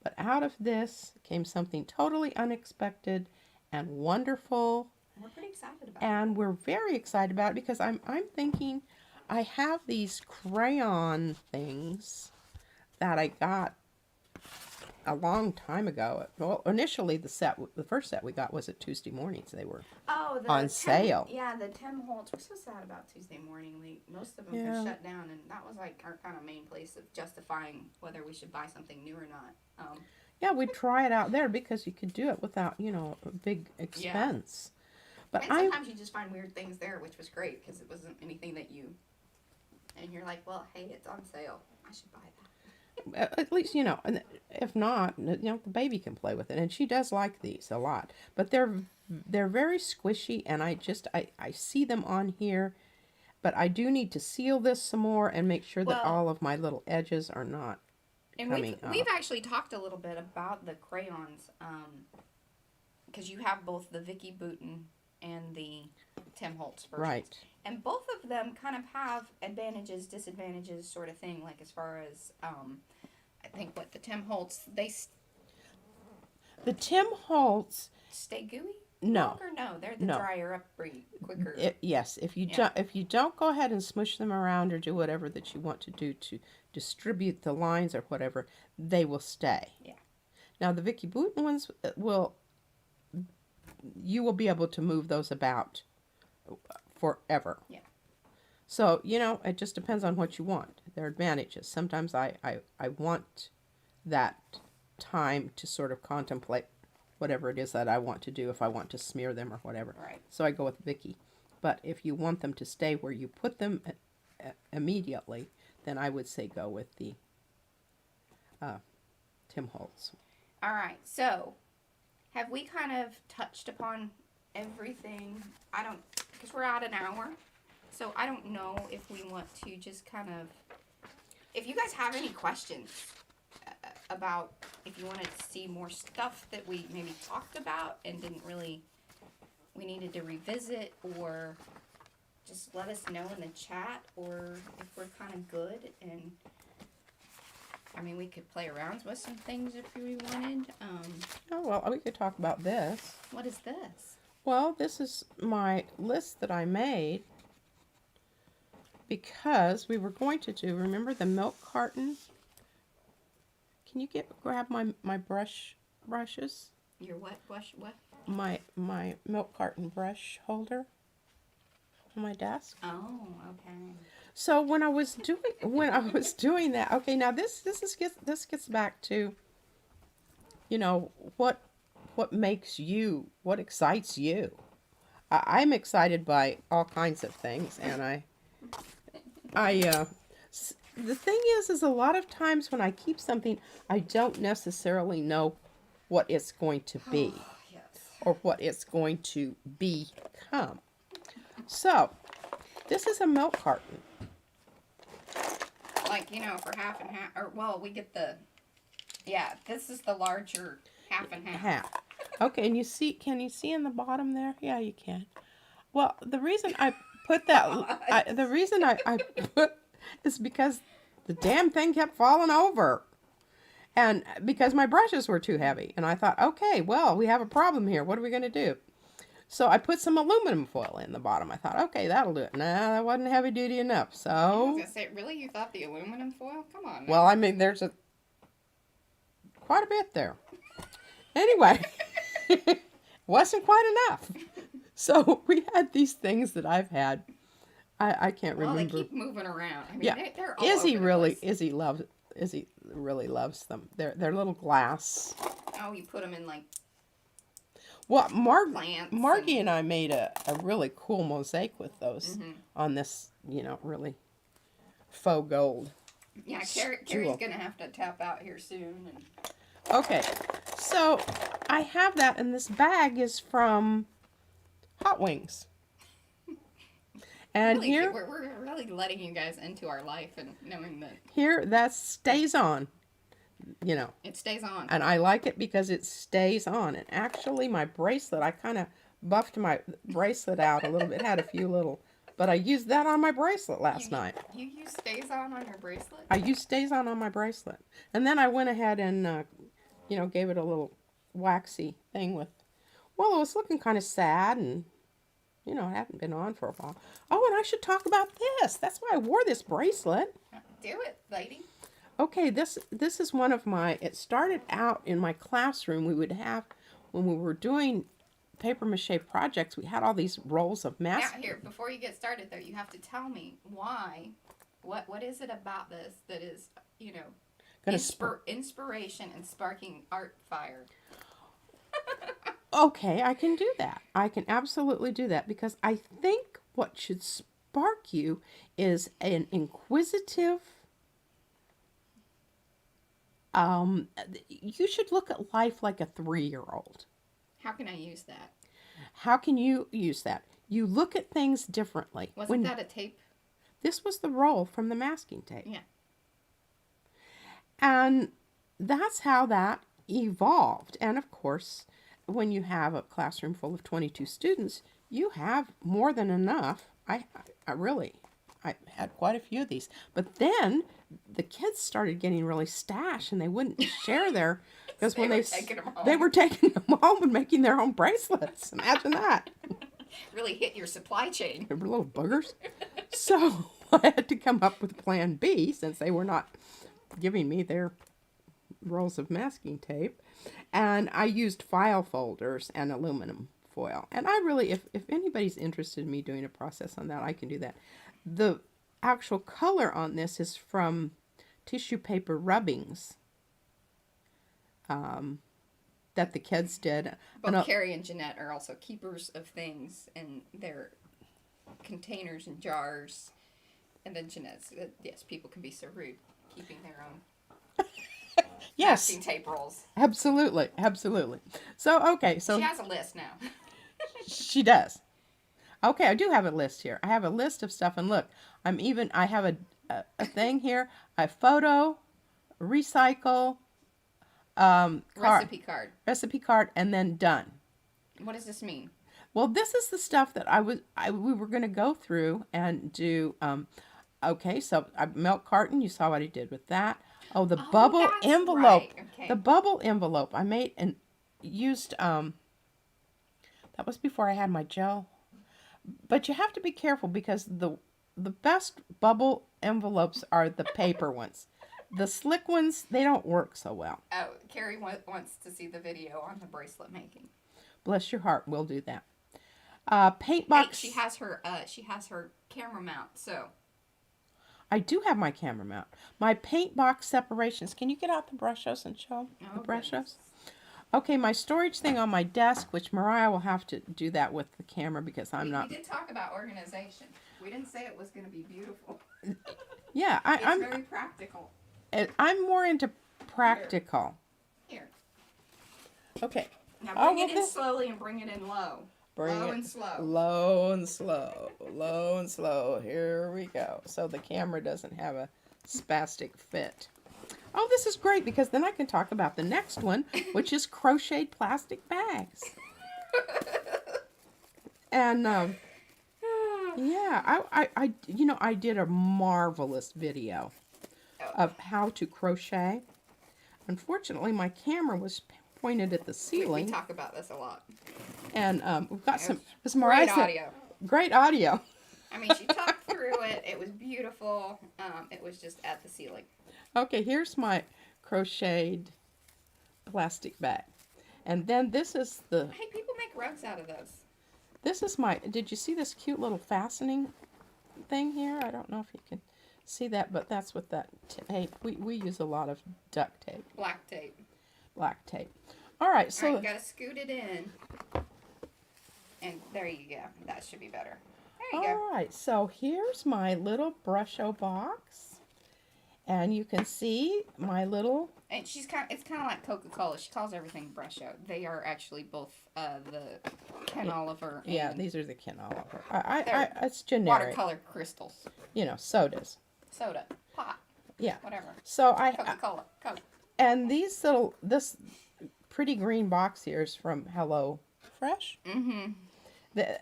But out of this came something totally unexpected and wonderful. We're pretty excited about it. And we're very excited about it because I'm thinking I have these crayon things that I got a long time ago. Well, initially the first set we got was at Tuesday mornings. They were on sale. Yeah, the Tim Holtz. We're so sad about Tuesday morning. Most of them were shut down, and that was like our kind of main place of justifying whether we should buy something new or not. Yeah, we'd try it out there because you could do it without a big expense. But and sometimes you just find weird things there, which was great because it wasn't anything that and you're like, well, hey, it's on sale. I should buy that. At least, and if not, the baby can play with it. And she does like these a lot. But they're very squishy, and I see them on here. But I do need to seal this some more and make sure that all of my little edges are not coming up. We've actually talked a little bit about the crayons because you have both the Vicky Bouton and the Tim Holtz versions. Right. And both of them kind of have advantages, disadvantages sort of thing, like as far as, I think the Tim Holtz, The Tim Holtz... Stay gooey? No. Longer? No, they're the drier up pretty quicker. Yes, if you don't go ahead and smush them around or do whatever that you want to do to distribute the lines or whatever, they will stay. Yeah. Now the Vicky Bouton ones you will be able to move those about forever. Yeah. So, it just depends on what you want. There are advantages. Sometimes I want that time to sort of contemplate whatever it is that I want to do, if I want to smear them or whatever. Right. So I go with Vicky. But if you want them to stay where you put them immediately, then I would say go with the Tim Holtz. All right. So, have we kind of touched upon everything? Because we're at an hour. So I don't know if we want to just kind of, if you guys have any questions about if you wanted to see more stuff that we maybe talked about and we needed to revisit, or just let us know in the chat, or if we're kind of good. And we could play around with some things if we wanted. We could talk about this. What is this? Well, this is my list that I made because we were going to do, remember the milk carton? Can you grab my brush brushes. Your what brush? What? My milk carton brush holder on my desk. Oh, okay. So when I was doing that, okay, now this gets back to, you know, what makes you, what excites you. I'm excited by all kinds of things, and I the thing is a lot of times when I keep something, I don't necessarily know what it's going to be Yes. or what it's going to become. So, this is a milk carton. Like, for half and half. Or, well, we get the. Yeah, this is the larger half and half. Half. Okay, and can you see in the bottom there? Yeah, you can. Well, the reason I put that, the reason I put is because the damn thing kept falling over. And because my brushes were too heavy. And I thought, okay, well, we have a problem here. What are we going to do? So I put some aluminum foil in the bottom. I thought, okay, that'll do it. Nah, that wasn't heavy duty enough. So. I was going to say, really? You thought the aluminum foil? Come on. Now. Well, I mean, there's quite a bit there. Anyway, wasn't quite enough. So we had these things that I've had. I can't remember. Well, they keep moving around. I mean, Yeah, they're all over the place. Izzy really loves them. They're little glass. Oh, you put them in like. Well, plants Margie and I made a really cool mosaic with those on this, really faux gold. Yeah, Carrie's gonna have to tap out here soon. And... Okay, so I have that, and this bag is from Hot Wings. And really, here we're really letting you guys into our life and knowing that here that stays on. It stays on. And I like it because it stays on. And actually, my bracelet, I kind of buffed my bracelet out a little bit. Had a few little, but I used that on my bracelet last night. You use stays on your bracelet? I used stays on my bracelet. And then I went ahead and, gave it a little waxy thing with, well, it was looking kind of sad and, it hadn't been on for a while. Oh, and I should talk about this. That's why I wore this bracelet. Do it, lady. Okay, this is one of my, it started out in my classroom. We would have, when we were doing paper mache projects, we had all these rolls of masking. Now, here, before you get started, though, you have to tell me why, what is it about this that is, inspiration and sparking art fire? Okay, I can do that. I can absolutely do that because I think what should spark you is an inquisitive, you should look at life like a 3-year-old. How can I use that? How can you use that? You look at things differently. Wasn't that a tape? This was the roll from the masking tape. Yeah. And that's how that evolved. And of course, when you have a classroom full of 22 students, you have more than enough. I had quite a few of these. But then the kids started getting really stashed and they wouldn't share their, because when they were taking them home and making their own bracelets. Imagine that. Really hit your supply chain. They were little boogers. So I had to come up with plan B since they were not giving me their rolls of masking tape. And I used file folders and aluminum foil. And I really, if anybody's interested in me doing a process on that, I can do that. The actual color on this is from tissue paper rubbings that the kids did. Both Carrie and Jeanette are also keepers of things in their containers and jars. And then Jeanette's, yes, people can be so rude, keeping their own yes, masking tape rolls. Absolutely. So, okay. So she has a list now. She does. Okay, I do have a list here. I have a list of stuff, and look, I have a thing here. I photo, recycle, recipe card, and then done. What does this mean? Well, this is the stuff that we were going to go through and do. Okay, so milk carton. You saw what I did with that. Oh, the bubble envelope. Right. Okay. The bubble envelope. I made and used. That was before I had my gel. But you have to be careful because the best bubble envelopes are the paper ones. The slick ones, they don't work so well. Oh, Carrie wants to see the video on the bracelet making. Bless your heart, we'll do that. Paint Hey, box. she has her camera mount, so. I do have my camera mount. My paint box separations. Can you get out the brushes and show the brushes? Okay, my storage thing on my desk, which Mariah will have to do that with the camera because I'm not. We did talk about organization. We didn't say it was going to be beautiful. Yeah, I'm very practical. I'm more into practical. Here. Okay. Now bring it in slowly and bring it in low. Low and slow. Low and slow. Low and slow. Here we go. So the camera doesn't have a spastic fit. Oh, this is great because then I can talk about the next one, which is crocheted plastic bags. And yeah, I did a marvelous video of how to crochet. Unfortunately, my camera was pointed at the ceiling. We talk about this a lot. And we've got some great audio. Great audio. I mean, she talked through it. It was beautiful. It was just at the ceiling. Okay, here's my crocheted plastic bag. And then this is the... Hey, people make rugs out of those. This is my... Did you see this cute little fastening thing here? I don't know if you can see that, but that's what that tape... We use a lot of duct tape. Black tape. Black tape. All right, so... All right, you got to scoot it in. And there you go. That should be better. There you go. All right, so here's my little Brusho box. And you can see my little... And it's kind of like Coca-Cola. She calls everything Brusho. They are actually both the Ken Oliver. And yeah, these are the Ken Oliver. It's generic. Watercolor crystals. You know, sodas. Soda. Pop. Yeah. Whatever. So Coca-Cola. Coke. And this pretty green box here is from Hello Fresh. Mm-hmm.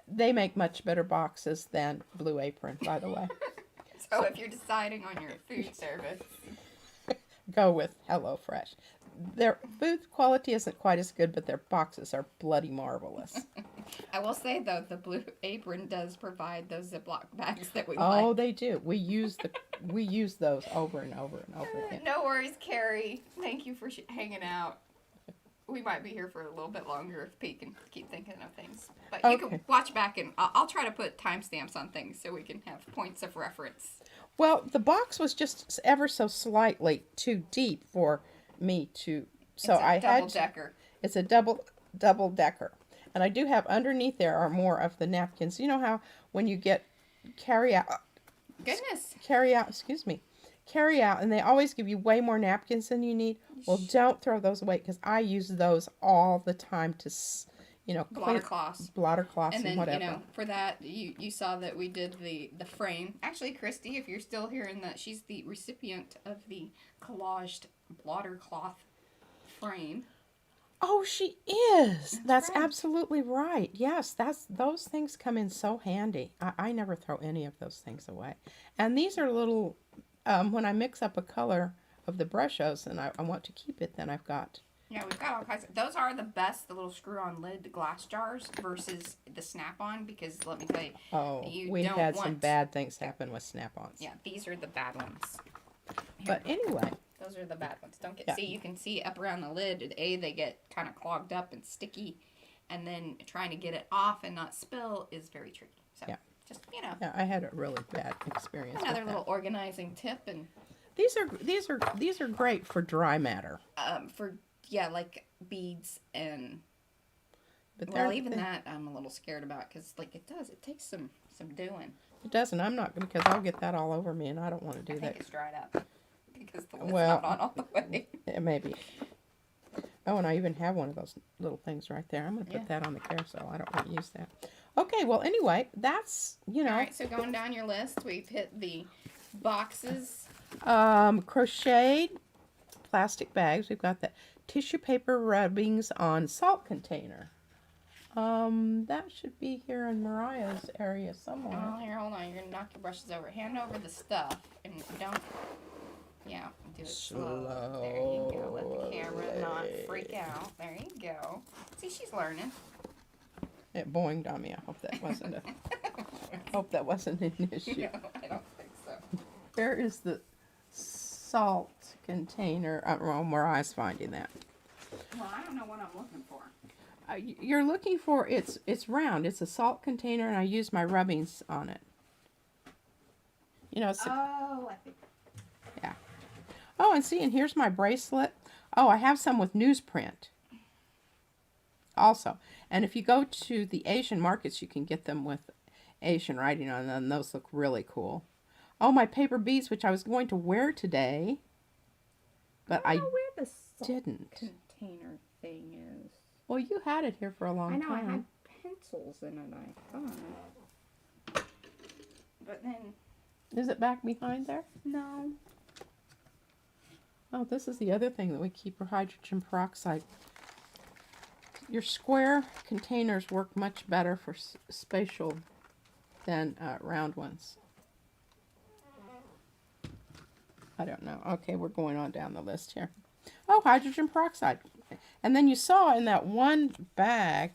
They make much better boxes than Blue Apron, by the way. So if you're deciding on your food service, go with Hello Fresh. Their food quality isn't quite as good, but their boxes are bloody marvelous. I will say though, the Blue Apron does provide those Ziploc bags that we Oh, like. they do. We use those over and over and over again. No worries, Carrie. Thank you for hanging out. We might be here for a little bit longer if Pete can keep thinking of things. But you can watch back, and I'll try to put timestamps on things so we can have points of reference. Well, the box was just ever so slightly too deep for me to... So I had double-decker. It's a double-decker. And I do have underneath there are more of the napkins. You know how when you get carry out, and they always give you way more napkins than you need. Well, don't throw those away because I use those all the time to, blotter cloths and then, whatever. For that you saw that we did the frame. Actually, Christy, if you're still hearing that, she's the recipient of the collaged blotter cloth frame. Oh, she is. That's right. Absolutely right. Yes, those things come in so handy. I never throw any of those things away. And these are little, when I mix up a color of the Brushos and I want to keep it, then I've got... Yeah, we've got all kinds of... Those are the best, the little screw-on lid glass jars versus the snap-on, because let me tell you... Oh, we've had some bad things happen with snap-ons. Yeah, these are the bad ones. Here. But anyway... Those are the bad ones. See, you can see up around the lid, they get kind of clogged up and sticky, and then trying to get it off and not spill is very tricky. So, just, Yeah, I had a really bad experience another with little organizing tip. And these are great for dry matter. Like beads and... But even that I'm a little scared about, because, it takes some doing. It doesn't. I'm not, because I'll get that all over me, and I don't want to do that. I think it's dried up. Because the lid's not on all the way. Maybe. Oh, and I even have one of those little things right there. I'm going to put that on the carousel. I don't want to use that. Okay, well, anyway, that's, All right, so going down your list, we've hit the boxes. Crocheted plastic bags. We've got the tissue paper rubbings on salt container. That should be here in Mariah's area somewhere. Oh, here, hold on. You're going to knock your brushes over. Hand over the stuff, and don't... Yeah, do it slow. There you go. Let the camera not freak out. There you go. See, she's learning. It boinged on me. I hope that wasn't an issue. No, I don't think so. Where is the salt container. Where I was finding that. Well, I don't know what I'm looking for. You're looking for, it's round. It's a salt container, and I use my rubbings on it. You know, it's Oh, I think. yeah. Oh, and see, and here's my bracelet. Oh, I have some with newsprint also. And if you go to the Asian markets, you can get them with Asian writing on them. Those look really cool. Oh, my paper beads, which I was going to wear today, but I don't know where the salt didn't. container thing is. Well, you had it here for a long I know time. I had pencils in it, I thought. But then, Is it back behind there? no. Oh, this is the other thing that we keep for hydrogen peroxide. Your square containers work much better for spatial than round ones. I don't know. Okay, we're going on down the list here. Oh, hydrogen peroxide. And then you saw in that one bag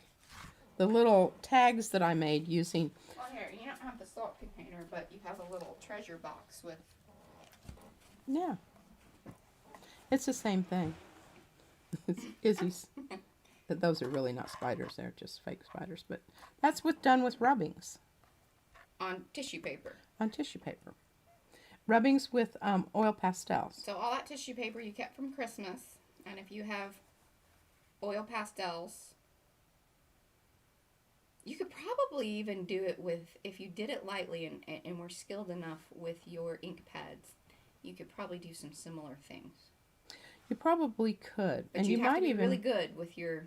the little tags that I made using... Well, here, you don't have the salt container, but you have a little treasure box with... Yeah. It's the same thing. It's Izzy's. Those are really not spiders. They're just fake spiders. But that's what's done with rubbings. On tissue paper. On tissue paper. Rubbings with oil pastels. So all that tissue paper you kept from Christmas, and if you have oil pastels, you could probably even do it with, if you did it lightly and were skilled enough with your ink pads, you could probably do some similar things. You probably could. But and you you have might to be even really good with your...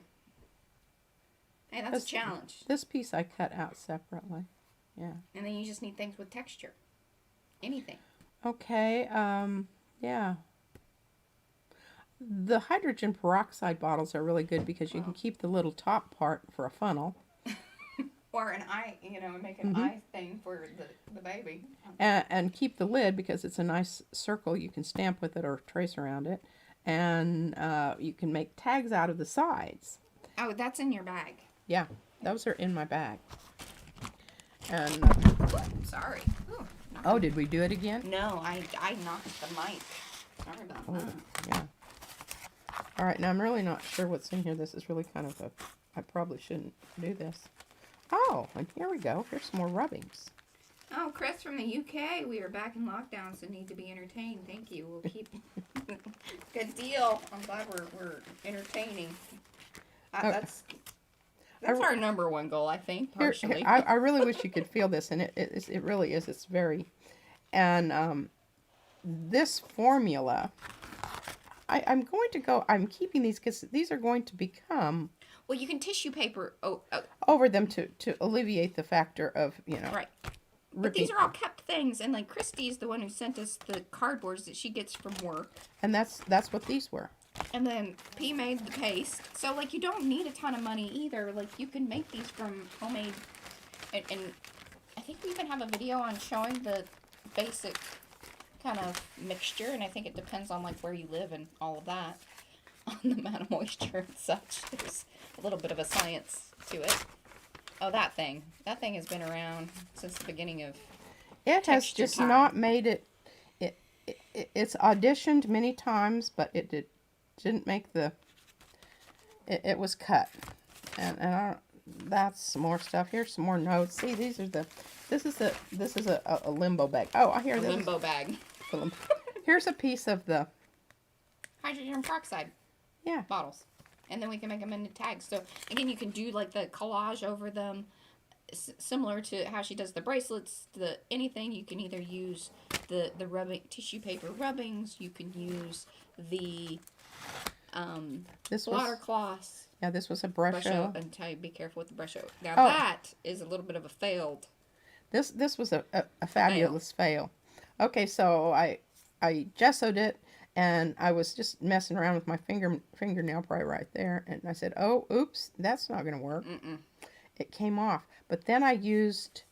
Hey, that's a challenge. This piece I cut out separately. Yeah. And then you just need things with texture. Anything. Okay, yeah. The hydrogen peroxide bottles are really good because you can keep the little top part for a funnel. Or an eye, make an eye thing for the baby. And keep the lid because it's a nice circle you can stamp with it or trace around it. And you can make tags out of the sides. Oh, that's in your bag. Yeah, those are in my bag. And Sorry. Ooh, oh, did we do it again? no, I knocked the mic. Sorry about that. Yeah. All right, now I'm really not sure what's in here. This is really kind of I probably shouldn't do this. Oh, and here we go. Here's some more rubbings. Oh, Chris from the UK. We are back in lockdown, so need to be entertained. Thank you. We'll keep... Good deal. I'm glad we're entertaining. That's our number one goal, I think, partially. I really wish you could feel this, and it really is. It's very... And this formula... I'm going to go... I'm keeping these because these are going to become... Well, you can tissue paper over them to alleviate the factor of, right. But these are all kept things, and like Christy's the one who sent us the cardboards that she gets from work. And that's what these were. And then P made the paste. So like you don't need a ton of money either. Like you can make these from homemade, and I think we even have a video on showing the basic kind of mixture, and I think it depends on like where you live and all of that, on the amount of moisture and such. There's a little bit of a science to it. Oh, that thing has been around since the beginning of it has just time. not made it. It's auditioned many times, but it didn't make the. It was cut, and that's some more stuff. Here's some more notes. See, these are the. This is a limbo bag. Oh, I hear this. Limbo bag. Here's a piece of the hydrogen peroxide. Yeah. Bottles. And then we can make them into tags. So, again, you can do, like, the collage over them, similar to how she does the bracelets, anything. You can either use the rubbing, tissue paper rubbings. You can use the blotter cloths. Yeah, this was a brush out. And tell you, be careful with the brush out. Now, that is a little bit of a failed. This was a fabulous fail. Okay, so I gessoed it. And I was just messing around with my fingernail right there. And I said, oh, oops, that's not going to work. It came off. But then I used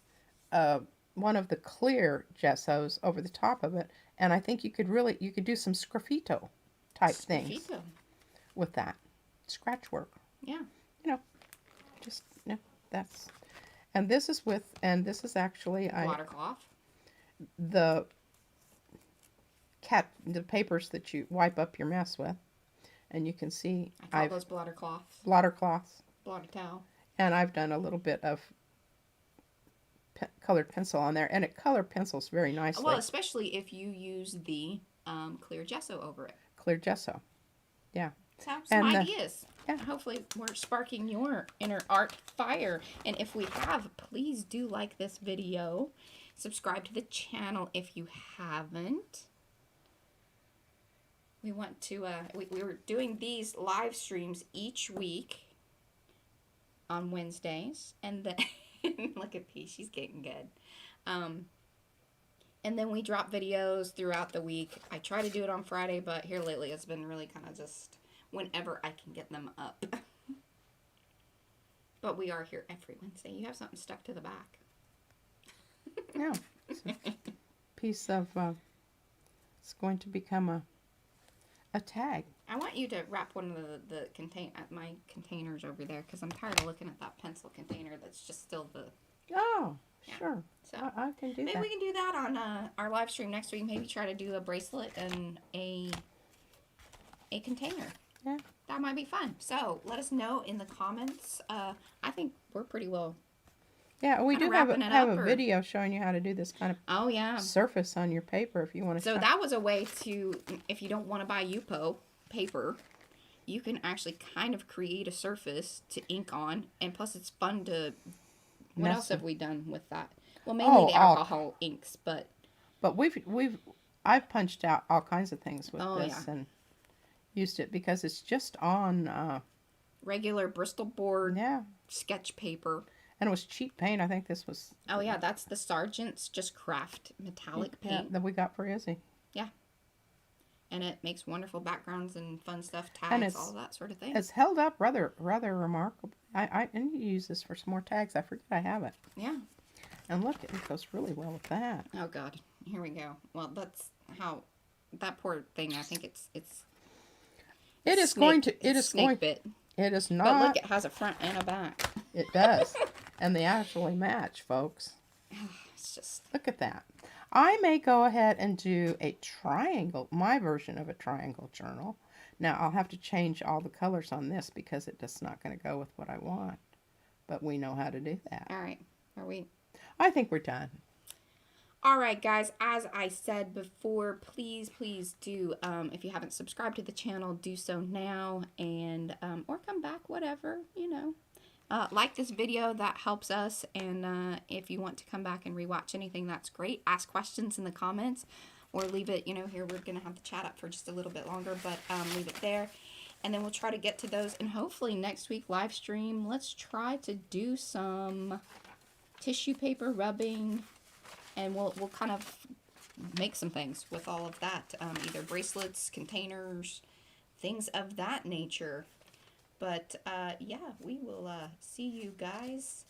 one of the clear gessos over the top of it. And I think you could do some sgraffito type things with that. Scratch work. Yeah. That's... And this is actually... Watercloth. The the papers that you wipe up your mess with. And you can see I call those blotter cloths. Blotter cloths. Blotter towel. And I've done a little bit of colored pencil on there, and it color pencils very nicely. Well, especially if you use the clear gesso over it. Clear gesso. Yeah. So some and ideas. Yeah. Hopefully we're sparking your inner art fire. And if we have, please do like this video. Subscribe to the channel if you haven't. We want to, we were doing these live streams each week on Wednesdays. And then, look at P, she's getting good. And then we drop videos throughout the week. I try to do it on Friday, but here lately it's been really kind of just whenever I can get them up. But we are here every Wednesday. You have something stuck to the back. Yeah. It's a piece of, it's going to become a tag. I want you to wrap one of the my containers over there, because I'm tired of looking at that pencil container that's just still the... Oh, Yeah. sure. So I can do maybe that. we can do that on our live stream next week. Maybe try to do a bracelet and a container. Yeah. That might be fun. So let us know in the comments. I think we're pretty well. Yeah, we kinda do have wrapping it a up, or- video showing you how to do this kind of Oh yeah. surface on your paper if you want to. So that was a way to, if you don't want to buy Yupo paper, you can actually kind of create a surface to ink on, and plus it's fun to. What else have we done with that? Well, mainly the alcohol inks, but I've punched out all kinds of things with Oh, this yeah. and used it because it's just on. regular Bristol board Yeah, sketch paper. and it was cheap paint. I think this was. Oh yeah, that's the Sargent's just craft metallic Yeah, paint, that we got for Izzy. and it makes wonderful backgrounds and fun stuff, And tags, it's- all that sort of thing. It's held up rather remarkable. I need to use this for some more tags. I forget I have it. Yeah. And look, it goes really well with that. Oh God, here we go. Well, that's how that poor thing. I think it's It is going to. It is snake going. bit. It is But not. look, it has a front and a back. It does, and they actually match, folks. It's just Look at that. I may go ahead and do a triangle, my version of a triangle journal. Now, I'll have to change all the colors on this because it's just not going to go with what I want. But we know how to do that. all right. Are we? I think we're done. All right, guys. As I said before, please do. If you haven't subscribed to the channel, do so now, and or come back, whatever you know. Like this video, that helps us, and if you want to come back and rewatch anything, that's great. Ask questions in the comments, or leave it, here we're going to have the chat up for just a little bit longer, but leave it there, and then we'll try to get to those, and hopefully next week live stream, let's try to do some tissue paper rubbing, and we'll kind of make some things with all of that, either bracelets, containers, things of that nature. But, yeah, we will see you guys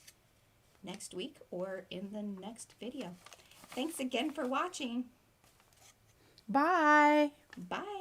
next week or in the next video. Thanks again for watching. Bye. Bye.